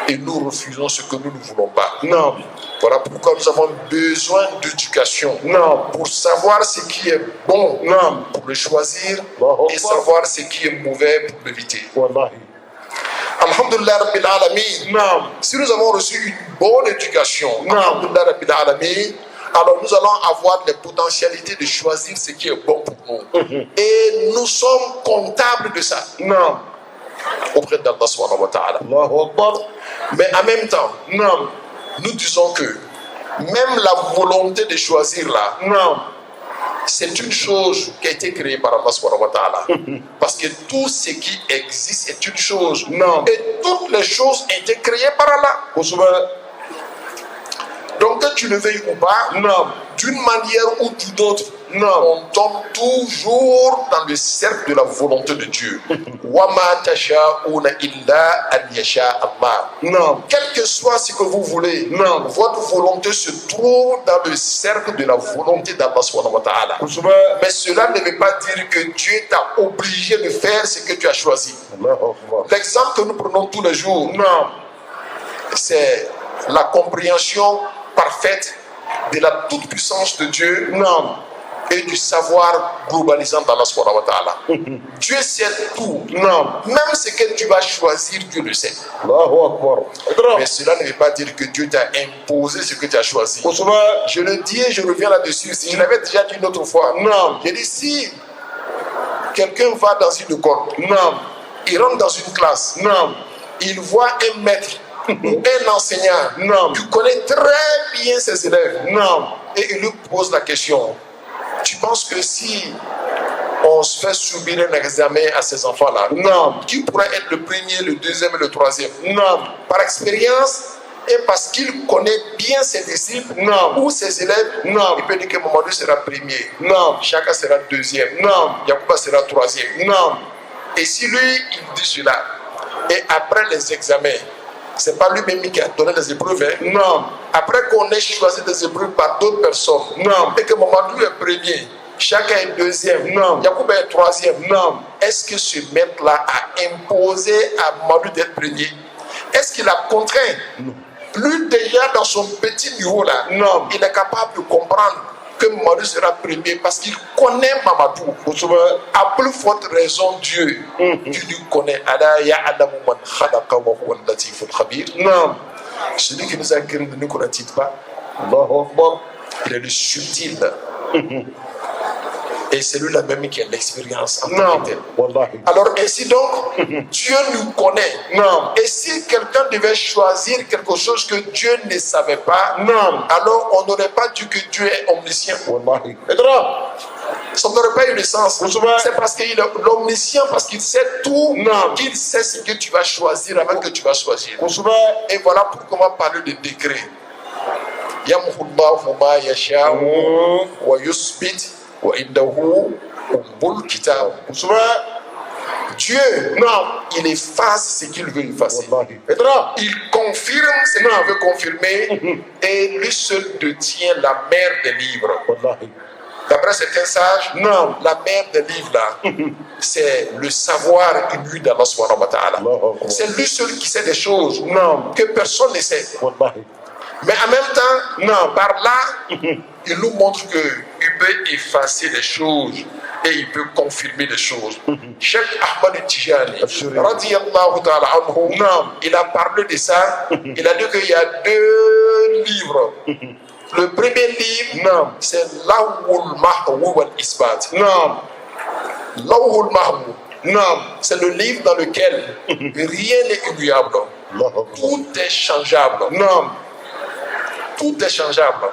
et nous refusons ce que nous ne voulons pas. Non. Voilà pourquoi nous avons besoin d'éducation. Non. Pour savoir ce qui est bon, non, pour le choisir, et savoir ce qui est mauvais pour l'éviter. Alhamdulillah Rabbil Alamin. Non. Si nous avons reçu une bonne éducation, Alhamdulillah Rabbil Alamin, alors nous allons avoir les potentialités de choisir ce qui est bon pour nous. Et nous sommes comptables de ça. Non. Auprès d'Allah subhanahu wa ta'ala. Mais en même temps, non, nous disons que même la volonté de choisir là, non, c'est une chose qui a été créée par Allah subhanahu wa ta'ala. Parce que tout ce qui existe est une chose. Non. Et toutes les choses ont été créées par Allah. Donc que tu le veuilles ou pas, non, d'une manière ou d'une autre, non, on tombe toujours dans le cercle de la volonté de Dieu. Wama tasha'una illa an yasha Allah. Non, quel que soit ce que vous voulez, non, votre volonté se trouve dans le cercle de la volonté d'Allah subhanahu wa ta'ala. Mais cela ne veut pas dire que Dieu t'a obligé de faire ce que tu as choisi. L'exemple que nous prenons tous les jours, non, c'est la compréhension parfaite de la toute-puissance de Dieu, non, et du savoir globalisant d'Allah subhanahu wa ta'ala. Dieu sait tout, non, même ce que tu vas choisir, Dieu le sait. Mais cela ne veut pas dire que Dieu t'a imposé ce que tu as choisi. Je le dis et je reviens là-dessus. Je l'avais déjà dit une autre fois. Non, j'ai dit si quelqu'un va dans une école, non, il rentre dans une classe, non, il voit un maître, un enseignant, non, qui connaît très bien ses élèves, non, et il lui pose la question: tu penses que si on se fait subir un examen à ces enfants-là, non, qui pourrait être le premier, le deuxième et le troisième? Non, par expérience et parce qu'il connaît bien ses disciples, non, ou ses élèves, non, il peut dire que Mamadou sera premier, non, Chaka sera deuxième, non, Yacouba sera troisième, non. Et si lui, il dit cela, et après les examens, c'est pas lui-même qui a donné les épreuves, hein? Non. Après qu'on ait choisi des épreuves par d'autres personnes, non, et que Mamadou est premier, chacun est deuxième, non, Yacouba est troisième, non. Est-ce que ce maître-là a imposé à Mamadou d'être premier? Est-ce qu'il a contraint? Non. Lui déjà dans son petit niveau là, non, il est capable de comprendre que Mamadou sera premier parce qu'il connaît Mamadou. À plus forte raison Dieu, tu lui connais. Non, celui qui nous a créé ne nous connaît-il pas? Il est le subtil. Et c'est lui-là même qui a l'expérience. Non. Alors ainsi donc, Dieu nous connaît. Non. Et si quelqu'un devait choisir quelque chose que Dieu ne savait pas, non, alors on n'aurait pas dit que Dieu est omniscient. Ça n'aurait pas eu de sens. C'est parce qu'il est l'omniscient, parce qu'il sait tout, non, qu'il sait ce que tu vas choisir avant que tu vas choisir. Et voilà pourquoi on va parler de décret. Yamhullahu ma yasha'u wa yusbit. Dieu, non, il efface ce qu'il veut effacer. Il confirme ce qu'il veut confirmer et lui seul détient la mère des livres. D'après certains sages, non, la mère des livres là, c'est le savoir inouï d'Allah subhanahu wa ta'ala. C'est lui seul qui sait des choses, non, que personne ne sait. Mais en même temps, non, par là, il nous montre qu'il peut effacer les choses et il peut confirmer les choses. Cheikh Ahmad Tijani, radiyallahu ta'ala anhu, il a parlé de ça. Il a dit qu'il y a 2 livres. Le premier livre, c'est Lawhul Mahmoud wal Isbat. Lawhul Mahmoud. C'est le livre dans lequel rien n'est immuable. Tout est changeable. Tout est changeable.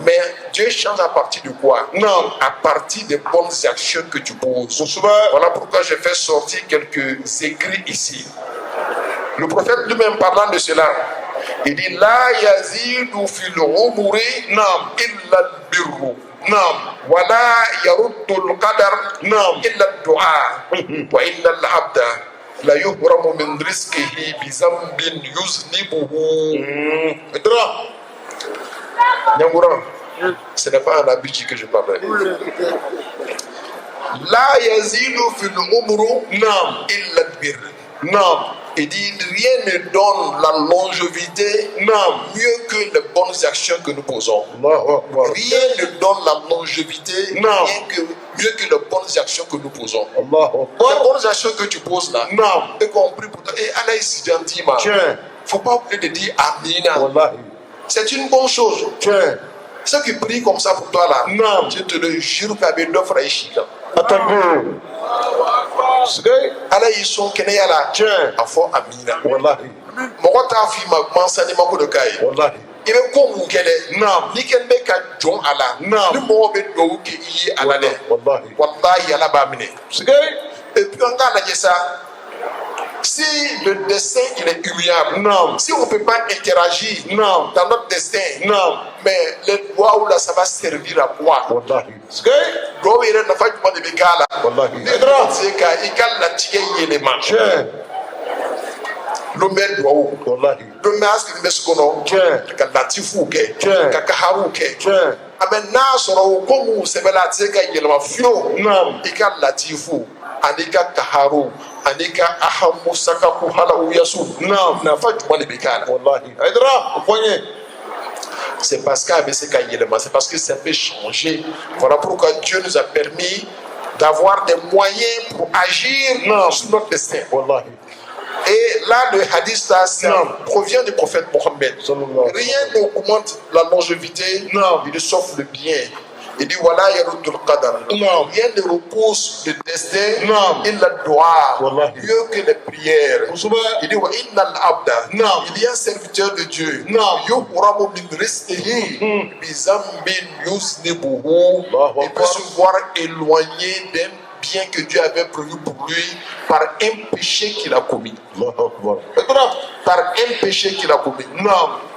Mais Dieu change à partir de quoi? À partir des bonnes actions que tu poses. Voilà pourquoi je fais sortir quelques écrits ici. Le prophète lui-même parlant de cela, il dit La yazidu fil umuri illa al-birru. Wala yaruddu al-qadar illa ad-du'a. Wa inna al-abda la yuhramu min rizqihi bi zambin yuznibuhu. Nyangouran, ce n'est pas un habitude que je parle. La yazidu fil umru illa al-birr. Il dit rien ne donne la longévité mieux que les bonnes actions que nous posons. Rien ne donne la longévité mieux que les bonnes actions que nous posons. Les bonnes actions que tu poses là, y compris pour toi. Et Allah est gentil, il ne faut pas oublier de dire Amina. C'est une bonne chose. Ceux qui prient comme ça pour toi là, je te le jure qu'avec l'offre à Ishika. Allah ils sont kenaya la a fɔ Amina. Mɔgɔ t'a f'i ma enseignement ko de k'a ye. I bɛ ko mun kɛ dɛ, n'i kɛlen bɛ ka jɔn a la, ni mɔgɔ bɛ dugawu kɛ i ye a la dɛ, walahi Allah b'a minɛ. Et puis on k'a lajɛ sa, si le destin il est humiliable, si on ne peut pas interagir dans notre destin, mais les doigts ou là ça va servir à quoi? Doigt il est n'a pas de bégala. C'est qu'il a la tige yéléma. L'homme doit où? L'homme a ce qu'il met ce qu'on a. Qu'il a tifou ke, qu'il a kaharu ke. Amen na sera au comme c'est la tige yéléma fio. Il a la tifou, anika kaharu. Anika ahamu sakaku hala uyasu. N'a pas de bégala. C'est parce c'est parce que ça peut changer. Voilà pourquoi Dieu nous a permis d'avoir des moyens pour agir sur notre destin. Et là, le hadith là, ça provient du prophète Mohammed. Rien n'augmente la longévité, il sauf le bien. Il dit voilà, yarudul qadar. Rien ne repousse le destin, il la doit mieux que les prières. Il dit wa inna al-abda. Il y a un serviteur de Dieu. Yuhramu min rizqihi bi zambin yuznibuhu. Il peut se voir éloigné d'un bien que Dieu avait prévu pour lui par un péché qu'il a commis. Par un péché qu'il a commis.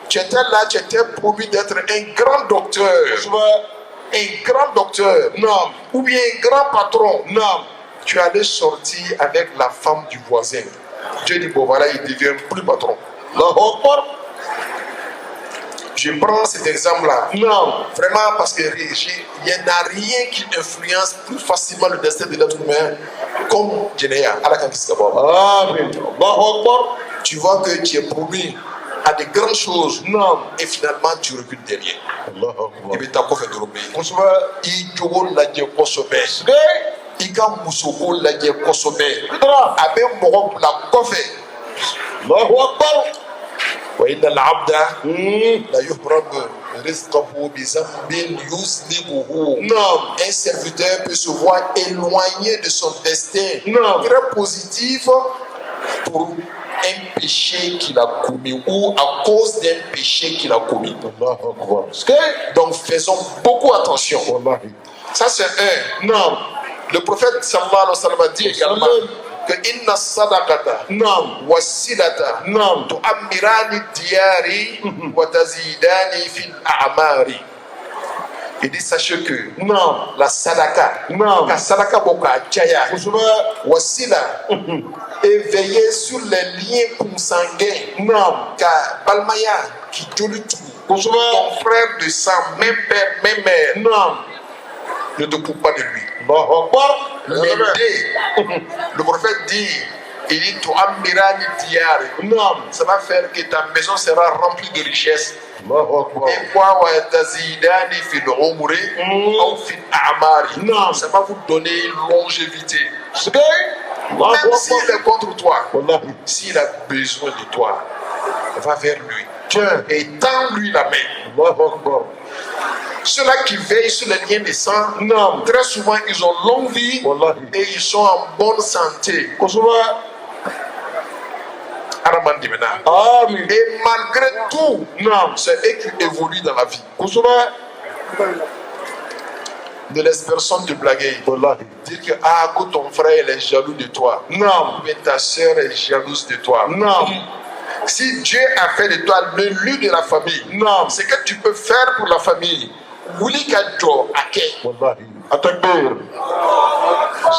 Tu étais là, tu étais promis d'être un grand docteur. Un grand docteur, ou bien un grand patron, tu allais sortir avec la femme du voisin. Dieu dit, bon voilà, il devient plus patron. Je prends cet exemple-là. Vraiment parce qu'il n'y a rien qui influence plus facilement le destin de l'être humain comme Jénéa. Tu vois que tu es promis à des grandes choses, et finalement tu recules derrière. Et puis t'as quoi fait de l'obéir. Il joue la dieu kosomé. Il a moussou la dieu kosomé. Avec mon la coffee. وإن العبد لا يهرب رزقه بذنب يذنبه. Un serviteur peut se voir éloigné de son destin très positif pour un péché qu'il a commis ou à cause d'un péché qu'il a commis. Donc faisons beaucoup attention. Ça c'est un. Le prophète sallallahu alayhi wa sallam a dit également que inna sadaqata wa silata tu'ammirani diyari wa tazidani fil a'mari. Il dit sachez que la sadaka, la sadaka boka jaya, wasila, et veiller sur les liens consanguins, car balmaya qui jolitu, ton frère de sang, même père, même mère, ne te coupe pas de lui. Le prophète dit, il dit tu amirani diari. Ça va faire que ta maison sera remplie de richesses. الله أكبر. Et quoi, وَيَتَزِيدَانِ فِي الْعُمْرِ أَوْ فِي الْأَعْمَارِ. Non. Ça va vous donner une longévité. C'est vrai? الله Même s'il أكبر. est contre toi, والله. s'il a besoin de toi, va vers lui. Tiens. Et tends-lui la main. الله أكبر. Ceux-là qui veillent sur les liens des sangs, Non. très souvent ils ont longue vie والله. et ils sont en bonne santé. كسبة. Aramandi maintenant. آمين. Et malgré tout, نعم. c'est eux qui évoluent dans la vie. كسبة. Ne laisse personne te blaguer. والله. Dire que ton frère il est jaloux de toi. نعم. Mais ta soeur est jalouse de toi. نعم. Si Dieu a fait de toi l'élu de la famille, نعم. ce que tu peux faire pour la famille, Wuli Kadjo Ake. والله. التكبير.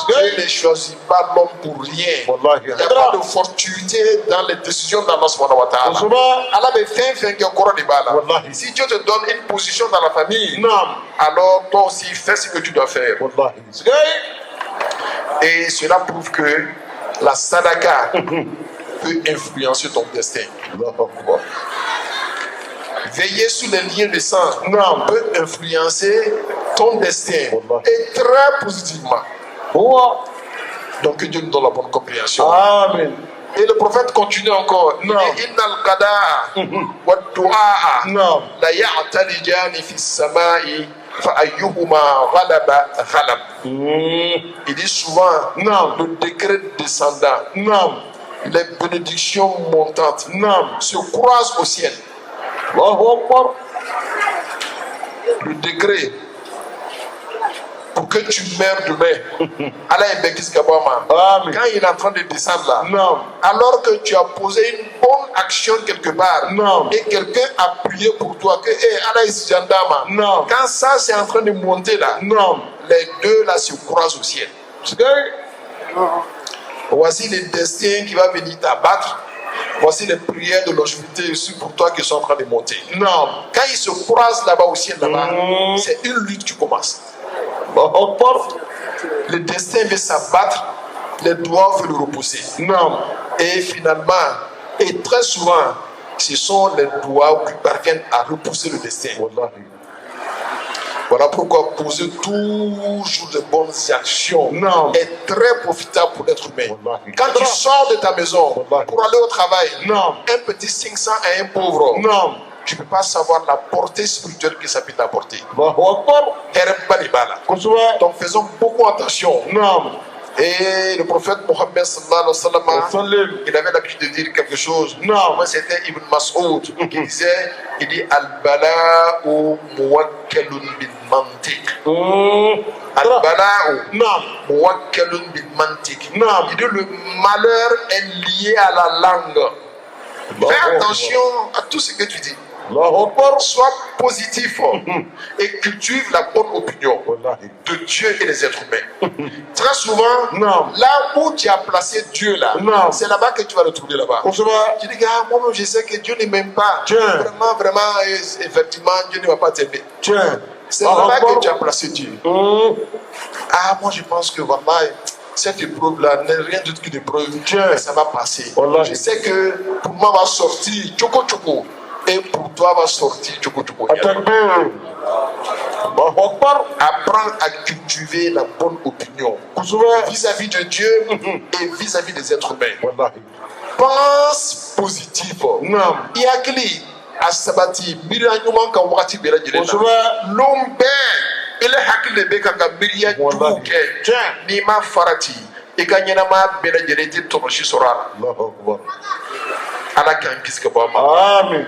Dieu ne choisit pas l'homme pour rien. والله. Il n'y a pas de fortuité dans les décisions d'Allah subhanahu wa ta'ala. كسبة. Allah me fait un corps de balle. Wallahi. Si Dieu te donne une position dans la famille, نعم. alors toi aussi fais ce que tu dois faire. والله. Et cela prouve que la sadaka peut influencer ton destin. الله أكبر. Veiller sur les liens de sang Non. peut influencer ton destin Wallahi. et très positivement. هو. Donc que Dieu nous donne la bonne compréhension. آمين. Et le prophète continue encore. Il Non. dit Inna al-qada'a wa du'a نعم. la ya'talijani fi as-sama'i fa ayyuhuma ghalaba ghalab. Il dit souvent Non. le décret descendant, نعم. les bénédictions montantes نعم. se croisent au ciel. الله أكبر. Le décret pour que tu meurs demain. Allah est Bekis Gabama. آمين. Quand il est en train de descendre là, نعم. alors que tu as posé une bonne action quelque part, Non. et quelqu'un a prié pour toi, que Allah est gendarme. Non. Quand ça c'est en train de monter là, نعم. les deux là se croisent au ciel. C'est vrai? Voici le destin qui va venir t'abattre. Voici les prières de longévité aussi pour toi qui sont en train de monter. نعم. Quand ils se croisent là-bas au ciel, là-bas, c'est une lutte qui commence. الله أكبر. Le destin veut s'abattre, les doigts veulent le repousser. نعم. Et finalement, et très souvent, ce sont les doigts qui parviennent à repousser le destin. والله. Voilà pourquoi poser toujours de bonnes actions Non. est très profitable pour l'être humain. Wallahi. Quand tu sors de ta maison Wallahi. pour aller au travail, Non. un petit 500 à un pauvre, نعم. tu ne peux pas savoir la portée spirituelle que ça peut t'apporter. الله أكبر. كسبة. Donc faisons beaucoup attention. نعم. Et le prophète Mohammed sallallahu alayhi wa sallam, وسلم. il avait l'habitude de dire quelque chose. Non. Moi, c'était Ibn Mas'ud qui disait, il dit Al-bala'u muwakkalun bil mantiq. Al-bala'u نعم. muwakkalun bil mantiq. Non. Il dit le malheur est lié à la langue. Fais attention à tout ce que tu dis. الله أكبر. Sois positif et cultive la bonne opinion والله. de Dieu et des êtres humains. Très souvent, Non. là où tu as placé Dieu là, Non. c'est là-bas que tu vas le trouver là-bas. كسبة. Tu dis, moi-même je sais que Dieu ne m'aime pas. Tiens. Vraiment, effectivement, Dieu ne va pas t'aimer. Tiens. C'est là-bas que tu as placé Dieu. Moi je pense que voilà, cette épreuve-là n'est rien d'autre qu'une épreuve. Tiens. Ça va passer. Wallah. Je sais que pour moi va sortir Tchoko Tchoko. Et pour toi va sortir Tchoko Tchoko. التكبير. الله أكبر. Apprends à cultiver la bonne opinion كسبة. vis-à-vis de Dieu et vis-à-vis des êtres humains. والله. Pense positif. نعم. Yakli asabati miranyuma ka wakati bela jere na. كسبة. Lombe ile hakili be ka miriya Wallahi. tuke. Tiens. Ni ma farati i ka ɲɛnama bela jere te tɔnɔsi sɔrɔ a la. الله أكبر. Ala k'an kisi ka bɔ a ma. آمين.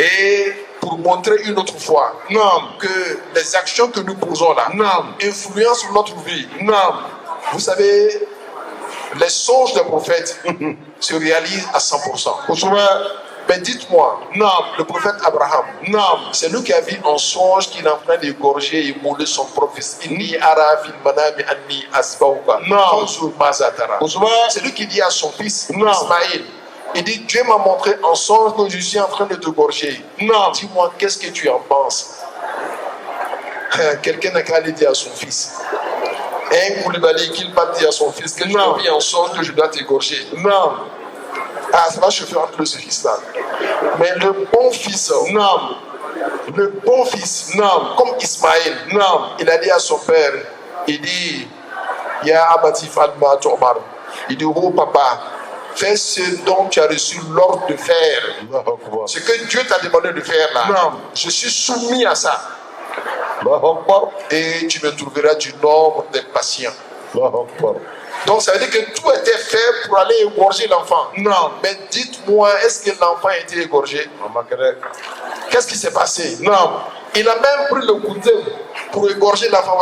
Et pour montrer une autre fois نعم. que les actions que nous posons là نعم. influencent notre vie. نعم. Vous savez, les songes des prophètes se réalisent à 100%. كسبة. Mais dites-moi, نعم. le prophète Abraham, نعم. c'est lui qui a vu en songe qu'il est en train d'égorger et mouler son propre fils. Inni ara fil manami anni asbauka. Non. Fanzur maza tara. كسبة. C'est lui qui dit à son fils Non. Ismaïl, il dit, Dieu m'a montré en songe que je suis en train de te gorger. Non. Dis-moi, qu'est-ce que tu en penses? Quelqu'un n'a qu'à aller dire à son fils. Un Koulibaly qu'il va dire à son fils que je Non. te vis en songe que je dois t'égorger. نعم. Ça va chauffer entre ce fils-là. Mais le bon fils, comme Ismaël, il a dit à son père, il dit, Ya Abati Fadma Tomar, il dit, oh papa, fais ce dont tu as reçu l'ordre de faire. Ce que Dieu t'a demandé de faire là, je suis soumis à ça. Et tu me trouveras du nombre des patients. Donc ça veut dire que tout était fait pour aller égorger l'enfant. Non, mais dites-moi, est-ce que l'enfant a été égorgé? Qu'est-ce qui s'est passé? Non, il a même pris le couteau pour égorger l'enfant.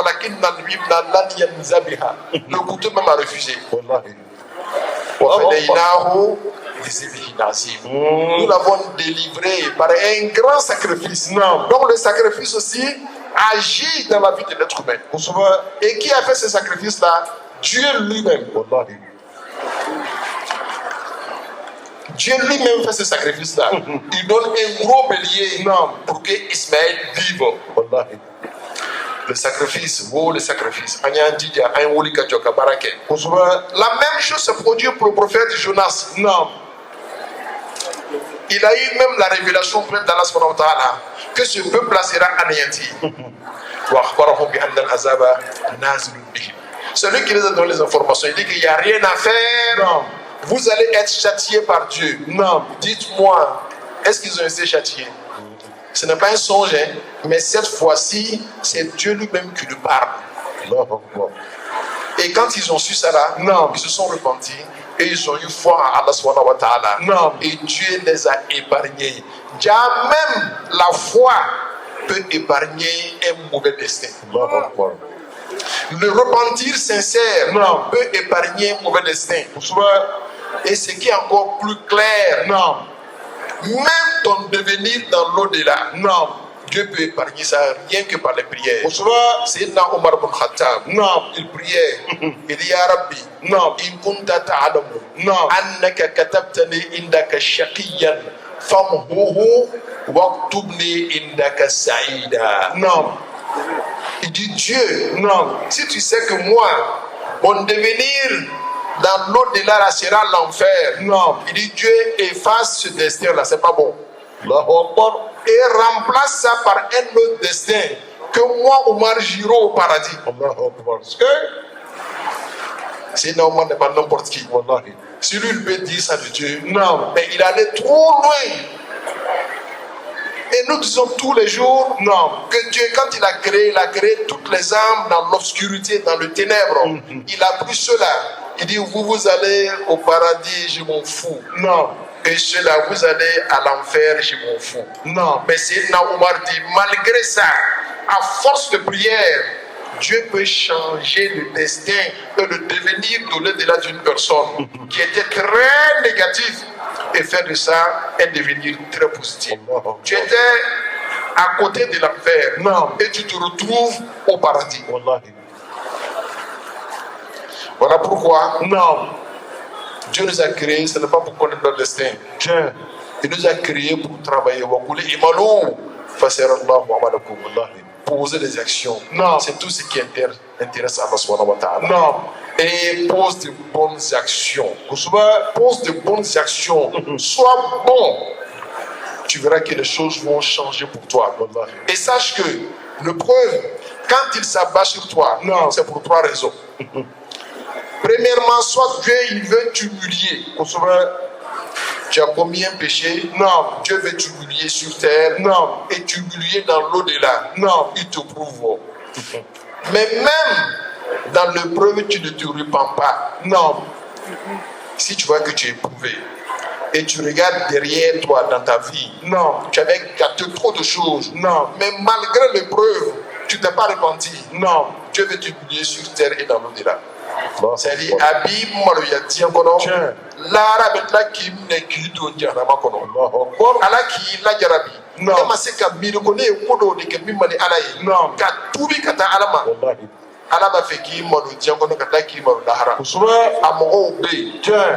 Le couteau même a refusé. Nous l'avons délivré par un grand sacrifice. Donc le sacrifice aussi agit dans la vie de l'être humain. Et qui a fait ce sacrifice-là? Dieu lui-même. Dieu lui-même fait ce sacrifice-là. Il donne un gros bélier pour que Ismaël vive. Le sacrifice, le sacrifice. La même chose se produit pour le prophète Jonas. Il a eu même la révélation d'Allah que ce peuple-là sera anéanti. Celui qui les a donné les informations, il dit qu'il n'y a rien à faire. Vous allez être châtiés par Dieu. Dites-moi, est-ce qu'ils ont été châtiés? Ce n'est pas un songe, mais cette fois-ci, c'est Dieu lui-même qui lui parle. Et quand ils ont su ça là, ils se sont repentis et ils ont eu foi à Allah subhanahu wa ta'ala. Et Dieu les a épargnés. Même la foi peut épargner un mauvais destin. Le repentir sincère peut épargner un mauvais destin. Et ce qui est encore plus clair, même ton devenir dans l'au-delà, Dieu peut épargner ça rien que par les prières. C'est Omar ibn Khattab. Il priait. Il dit Ya Rabbi, in kunta ta'lamu annaka katabtani indaka shaqiyan famhuhu waktubni indaka sa'ida. Il dit Dieu, si tu sais que moi, mon devenir dans l'au-delà sera l'enfer. Il dit Dieu efface ce destin-là, c'est pas bon. Et remplace ça par un autre destin que moi, Omar, j'irai au paradis. C'est Omar n'est pas n'importe qui. Si lui il peut dire ça de Dieu, mais il allait trop loin. Et nous disons tous les jours que Dieu, quand il a créé toutes les âmes dans l'obscurité, dans le ténèbre. Il a pris cela. Il dit, vous allez au paradis, je m'en fous. Et ceux-là, vous allez à l'enfer, je m'en fous. Mais c'est Omar dit, malgré ça, à force de prière, Dieu peut changer le destin et le devenir de l'au-delà d'une personne qui était très négative et faire de ça un devenir très positif. Tu étais à côté de l'enfer et tu te retrouves au paradis. Voilà pourquoi Dieu nous a créés, ce n'est pas pour connaître notre destin. Il nous a créés pour travailler. Poser des actions. C'est tout ce qui intéresse Allah subhanahu wa ta'ala. Et pose de bonnes actions. Pose de bonnes actions. Sois bon. Tu verras que les choses vont changer pour toi. Et sache que le preuve, quand il s'abat sur toi, c'est pour 3 raisons. Premièrement, soit Dieu il veut t'humilier. Tu as commis un péché, Dieu veut t'humilier sur terre, et t'humilier dans l'au-delà, il te prouve. Mais même dans l'épreuve, tu ne te repens pas. Si tu vois que tu es éprouvé, et tu regardes derrière toi dans ta vie, tu avais gâté trop de choses, mais malgré l'épreuve, tu t'es pas repenti. Dieu veut t'humilier sur terre et dans l'au-delà. C'est-à-dire, Abi Maloyati Ankono, Lara Betla Kim Neki do Jarama Kono, Alaki La Jarabi, Namaseka Mirokone, Kodo, de Kemimani Alaye, Katubi Kata Alama, Alama Feki Manu Diakono Kataki Manu Dahara, Amoro B.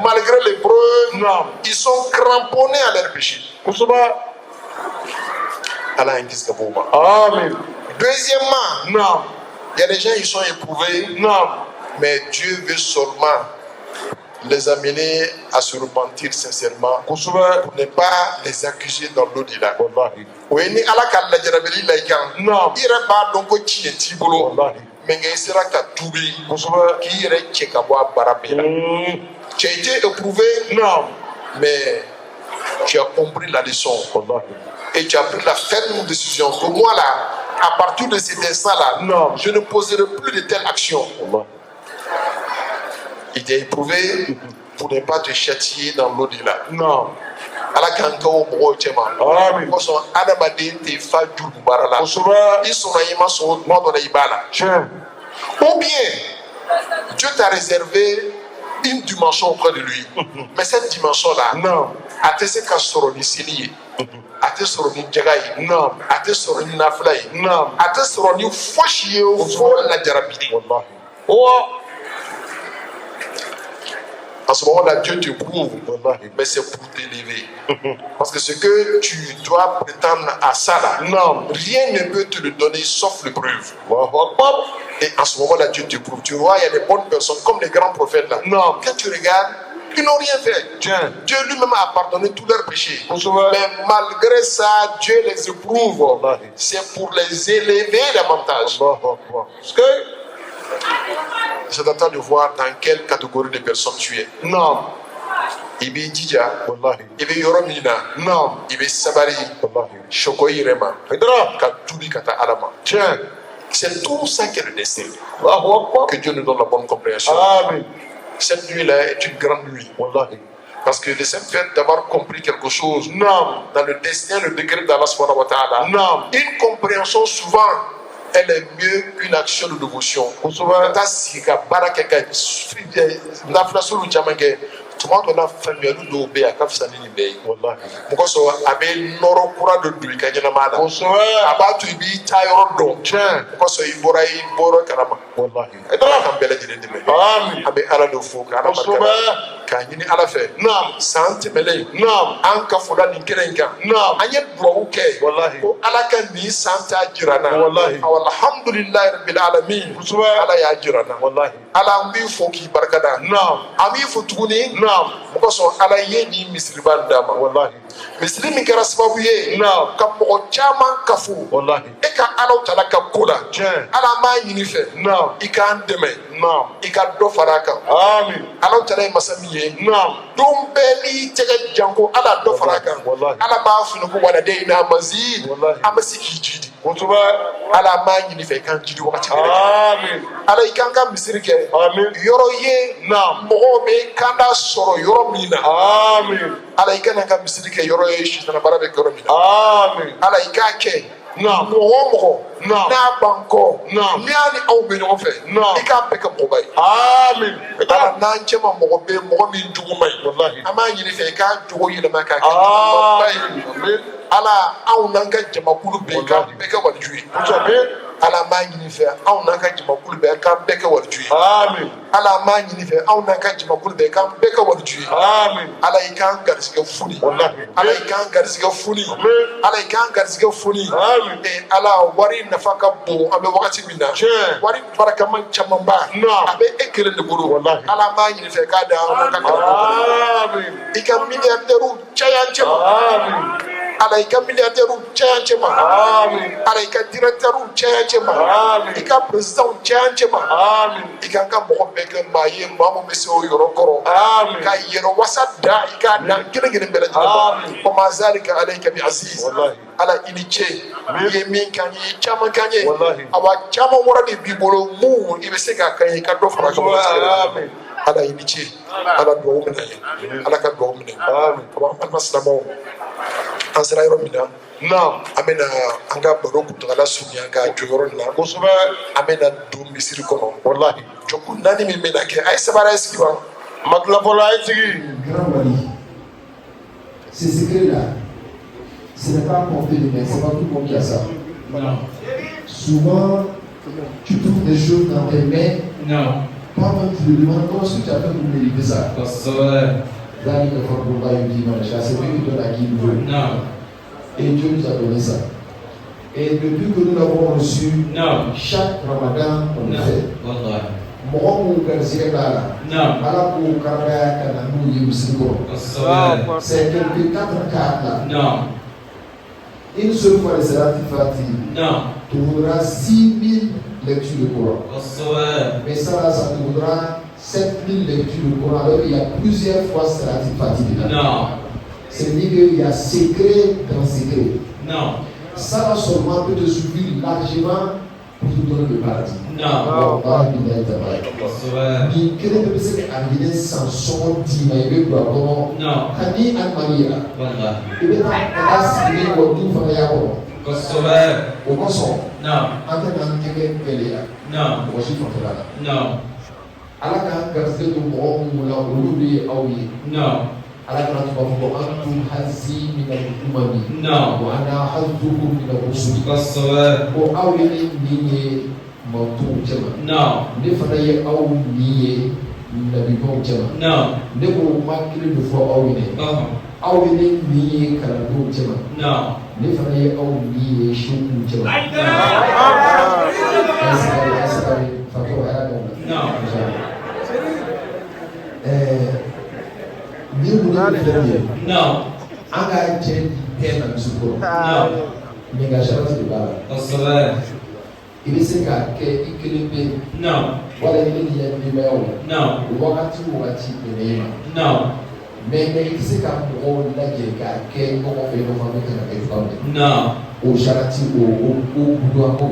Malgré les preuves, ils sont cramponnés à leur péché. Allah Inkiskabouba. Amen. Deuxièmement, il y a des gens qui sont éprouvés. Mais Dieu veut seulement les amener à se repentir sincèrement pour ne pas les accuser dans l'au-delà. Oui, ni ala ka lajarabeli la ikan. Non. Ira ba donc ci et ti bolo. Mais ngai sera ka tubi. Qui ira cheka boa barabe. Tu as été éprouvé? Non. Mais tu as compris la leçon. Et tu as pris la ferme décision que moi là, à partir de cet instant-là, non, je ne poserai plus de telles actions. Il t'a éprouvé pour ne pas te châtier dans l'au-delà. Non. Ala kanko mo chema. Amen. Parce que Adamade te fa jubu barala. Ils sont naïma sont non dans ibala. Ou bien Dieu t'a réservé une dimension auprès de lui. Mais cette dimension-là, non. A te se ka soro ni sini. A te soro ni jagayi. Non. A te soro ni naflayi. Non. A te soro ni foshi o fo la jarabidi. Wallahi. Oh. En ce moment-là, Dieu te prouve, mais c'est pour t'élever. Parce que ce que tu dois prétendre à ça, là, non, rien ne peut te le donner sauf le preuve. Et en ce moment-là, Dieu te prouve. Tu vois, il y a des bonnes personnes, comme les grands prophètes là. Non, quand tu regardes, ils n'ont rien fait. Dieu lui-même a pardonné tous leurs péchés. Mais malgré ça, Dieu les éprouve. C'est pour les élever davantage. Parce que je t'attends de voir dans quelle catégorie de personnes tu es. Non. Il veut Dija. Il veut Yoromina. Non. Il veut Sabari. Chokoyi Rema. Katubi Kata Alama. Tiens. C'est tout ça qui est le destin. Que Dieu nous donne la bonne compréhension. Amen. Cette nuit-là est une grande nuit. Parce que le simple fait d'avoir compris quelque chose, non, dans le destin, le degré d'Allah subhanahu wa ta'ala, non, une compréhension souvent, elle est mieux qu'une action de dévotion. Tuma dɔ la faamuyali dɔw bɛ yen a ka fisa ni nin bɛɛ ye mɔgɔ sɔrɔ a bɛ nɔrɔ kura dɔ don I ka ɲɛnamaya la a b'a to I b'i taa yɔrɔ dɔn mɔgɔ sɔrɔ I bɔra kalama Ala k'an bɛɛ lajɛlen dɛmɛ an bɛ Ala de fo ka Ala barika k'a ɲini Ala fɛ san tɛmɛlen an kafola nin kɛnɛ in kan an ye dugawu kɛ ko Ala ka nin san ta jira n na alhamdulilayi rabbil alamin Ala y'a jira n na Ala an b'i fo k'i barikada an b'i fo tuguni mɔgɔ sɔn Ala ye ni misiriba d'a ma misiri min kɛra sababu ye ka mɔgɔ caman kafo e ka Ala tala ka ko la Ala m'a ɲini fɛ I k'an dɛmɛ I ka dɔ fara a kan Ala tala ye masa min ye don bɛɛ n'i tɛgɛ janko Ala dɔ fara a kan Ala b'a fini ko waladayna mazid an bɛ se k'i jidi Ala m'a ɲini fɛ I k'an jidi wagati bɛɛ Ala I k'an ka misiri kɛ yɔrɔ ye mɔgɔw bɛ kanda sɔrɔ yɔrɔ min na Ala I kana ka misiri kɛ yɔrɔ ye sitana bara bɛ yɔrɔ min na Ala I k'a kɛ mɔgɔ o mɔgɔ n'a b'an kɔ n'i y'a ni anw bɛ ɲɔgɔn fɛ I k'a bɛɛ kɛ mɔgɔba ye Ala n'an cɛ ma mɔgɔ bɛ mɔgɔ min jugu ma ɲi an b'a ɲini fɛ I k'a jogo yɛlɛma k'a kɛ mɔgɔba ye Ala anw n'an ka jamakulu bɛɛ k'an bɛɛ kɛ waliju ye Ala m'a ɲini fɛ anw n'an ka jamakulu bɛɛ k'an bɛɛ kɛ waliju ye Ala m'a ɲini fɛ anw n'an ka jamakulu bɛɛ k'an bɛɛ kɛ waliju ye Ala I k'an garisɛgɛ foni Ala I k'an garisɛgɛ foni Ala I k'an garisɛgɛ foni Ala wari nafa ka bon an bɛ wagati min na wari barakaman camanba a bɛ e kelen de bolo Ala m'a ɲini fɛ k'a d'an ka kalan I ka milliardaires caya an cɛ ma Ala I ka milliardaires caya an cɛ ma Ala I ka directeurs caya an cɛ ma I ka présidents caya an cɛ ma I ka n ka mɔgɔ bɛɛ kɛ maa ye maa min bɛ se o yɔrɔ kɔrɔ ka yɛrɛ wasa da I k'a da kelen kelen bɛɛ lajɛlen ma wa ma zalika alayka bi aziz Ala I ni ce I ye min k'an ye I caman k'an ye awa caman wɛrɛ de b'i bolo mun I bɛ se k'a k'an ye I ka dɔ fara a kan Ala I ni ce Ala dugawu minɛ ye Ala ka dugawu minɛ an balima silamɛw an sera yɔrɔ min na an bɛna an ka baro kuntagala surunya ka jɔ yɔrɔ nin na kosɛbɛ an bɛna don misiri kɔnɔ walahi jɔkun naani min bɛna kɛ a ye sabara sigi wa ma tila fɔlɔ a ye sigi. Ces secrets-là, ce n'est pas porté de main, c'est pas tout le monde qui a ça. Non. Souvent, tu trouves des choses dans tes mains. Non. Toi-même, tu te demandes comment est-ce que tu as fait pour mériter ça. C'est vrai. Là, il faut qu'on va lui dire, c'est lui qui donne à qui il veut. Non. Et Dieu nous a donné ça. Et depuis que nous l'avons reçu, chaque Ramadan, on le fait. C'est quelques 4 cartes là. Non. Une seule fois les Salatul Fatih. Non. Tu voudras 6000 lectures de Coran. Mais ça là, ça te voudra 7000 lectures de Coran. Alors il y a plusieurs fois Salatul Fatih dedans. Non. C'est-à-dire qu'il y a secret dans secret. Non. Ça là seulement peut te suffire largement pour te donner le paradis. Non. Ni quel est le secret à venir sans son dîner non. Kani Almaria. Voilà. Il est là signé pour tout faire au consommer. Non. En tant que quelqu'un non. Aussi pour là. Non. À la carte que tu vois où la oublié non. À la carte tu vas voir tout hasi mina umami. Non. Wana hadu mina usuli. Pour awili ni montou jama. Non. Ne fanaye aw niye nabi bon jama. Non. Ne ko makile de fois awili. Awili niye kalado jama. Non. Ne fanaye aw niye shuku jama. Non. Ni wuna non. Anga chen pena misuko. Non. Ni ga sharati de bala. Il est que non. Voilà, il est non. Wakati non. Mais il sait qu'à mon la quel comment faire le non. Au charati au boudoir au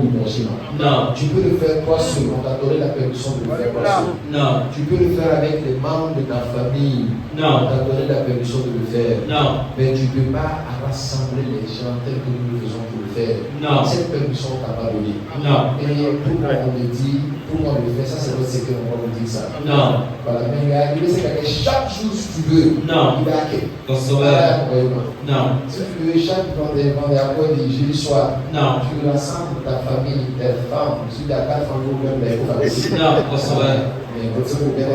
non. Tu peux le faire toi seul, on t'a donné la permission de le faire toi seul. Non. Tu peux le faire avec les membres de ta famille. Non. On t'a donné la permission de le faire. Non. Mais tu ne peux pas rassembler les gens tels que nous le faisons pour le faire. Non. Cette permission t'a pas donné. Non. Et pour moi on me dit, pour moi le faire, ça c'est votre secret, on va vous dire ça. Non. Voilà, mais il sait que chaque jour si tu veux, non. Il a quel non. Si tu veux chaque vendredi jeudi soir, non. Tu rassembles ta famille, tes femmes, si tu as 4 femmes, vous pouvez faire non. Mais votre vous bien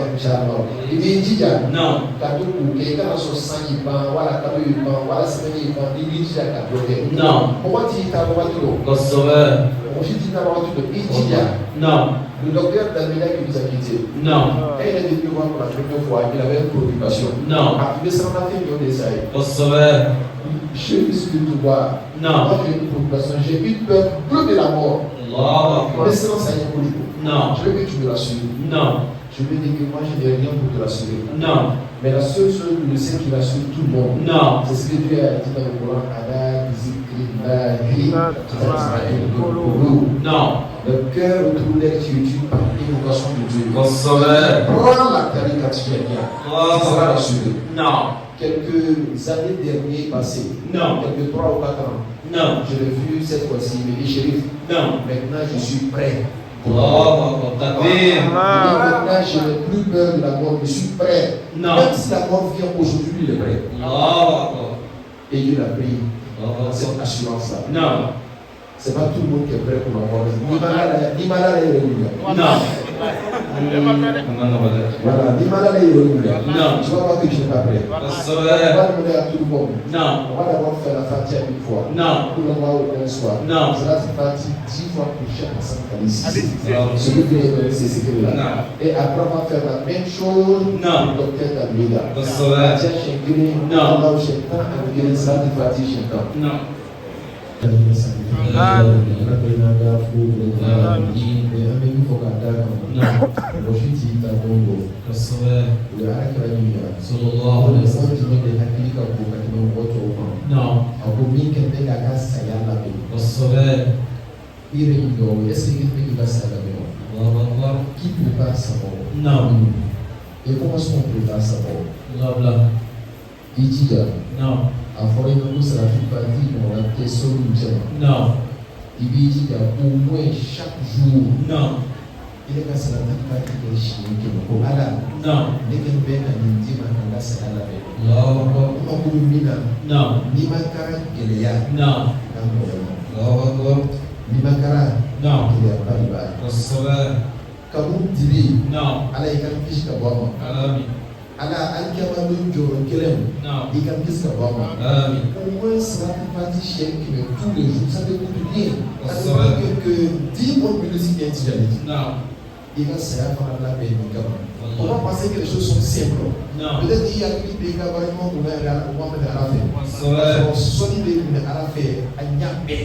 il dit non. Cadeau pour quelqu'un dans son sang, il prend, voilà, cadeau il prend, voilà, semaine il prend, il dit déjà cadeau. Non. Pourquoi tu dis ta voiture? Pourquoi tu dis ta voiture? Il dit non. Le docteur Damila qui nous a quittés. Non. Quand il est venu voir pour la première fois, il avait une préoccupation. Non. Il s'en a fait une essai. Je suis sur le pouvoir. Non. Moi j'ai une préoccupation. J'ai une peur bleue de la mort. Mais sinon ça y est pour lui. Non. Je veux que tu me rassures. Non. Je veux dire que moi je n'ai rien pour te rassurer. Non. Mais la seule chose que je sais qui rassure tout le monde. Non. C'est ce que Dieu a dit dans le Coran. Non. Le cœur autour d'elle tu études par l'évocation de Dieu. Prends la caricature bien. Tu seras rassuré. Non. Quelques années dernières passées. Non. Quelques 3 ou 4 ans. Non. Je l'ai vu cette fois-ci. Il me dit Chérif. Non. Maintenant je suis prêt. Maintenant je n'ai plus peur de la mort. Je suis prêt. Non. Même si la mort vient aujourd'hui, il est prêt. Et Dieu l'a pris. Cette assurance-là. Non. C'est pas tout le monde qui est prêt pour la mort. Ni malade est régulier. Non. Voilà, ni malade est régulier. Non. Tu vas voir que tu n'es pas prêt. On va demander à tout le monde. Non. On va d'abord faire la fatiha une fois. Non. Pour le mois au même soir. Non. Cela c'est parti 10 fois pour chaque personne qui est ici. Celui qui est dans ces secrets-là. Et après on va faire la même chose pour le docteur Damila. Fatiha Shengiri. Non. Allah Shaitan, Amgiri, Sadi Fatih Shaitan. Non. Qui prépare sa mort? Non. Et comment est-ce qu'on prépare sa mort? Il dit non. Avant de nous, ça fait partie de la question du diamant. Non. Il dit qu'au moins chaque jour, non. Il est cassé la tête par les chiens qui nous commandent. Non. Les gens qui viennent à nous dire que nous sommes là. Non. Non. Ni makara Kéléa. Non. Non. Ni makara. Non. Kéléa Baliba. Kaboum Dili. Non. Allah il a fiche Kabama. Amen. Allah Al-Kamadu Joro Kelem. Non. Il a fiche Kabama. Amen. Au moins ça va partir chez qui met tous les jours. Ça te coûte rien. Ça te coûte que 10 bonnes minutes si bien. Non. il va se faire la paix. On va penser que les choses sont simples. Peut-être qu'il y a qui des gars vraiment ouverts à la fin. Sonny de à la fin, à Niambé.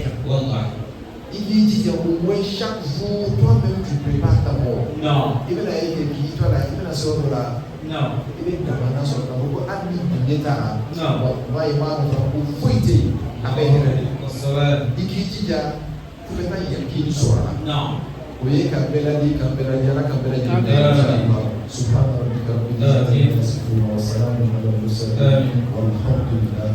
Il dit au moins chaque jour, toi-même tu prépares ta mort. Non. Il va aller qui toi là, il va sortir là. Non. Il est dans la sorte là. Pourquoi ami l'État? Non. Va y voir pour fouiller avec elle. Il dit déjà, tu peux pas y aller qui sort là. Non. Oui, Kambela di ala Kambela di. Subhanallah rabbil alamin. Wa salamun ala al-mursalin. Walhamdulillah.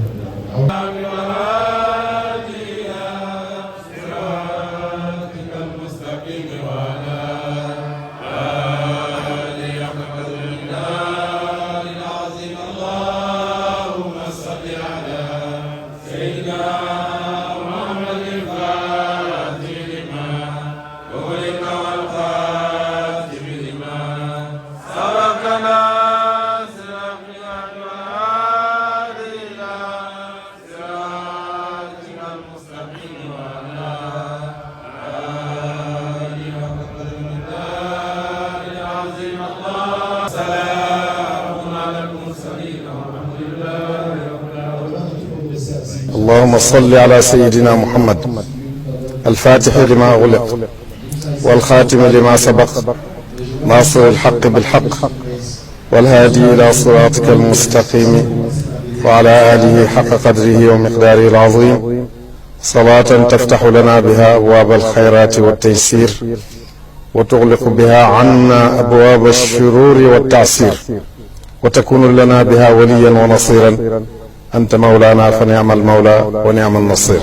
اللهم صل على سيدنا محمد الفاتح لما أغلق والخاتم لما سبق ناصر الحق بالحق والهادي إلى صراطك المستقيم وعلى آله حق قدره ومقداره العظيم صلاة تفتح لنا بها أبواب الخيرات والتيسير وتغلق بها عنا أبواب الشرور والتعسير وتكون لنا بها وليا ونصيرا أنت مولانا فنعم المولى ونعم النصير.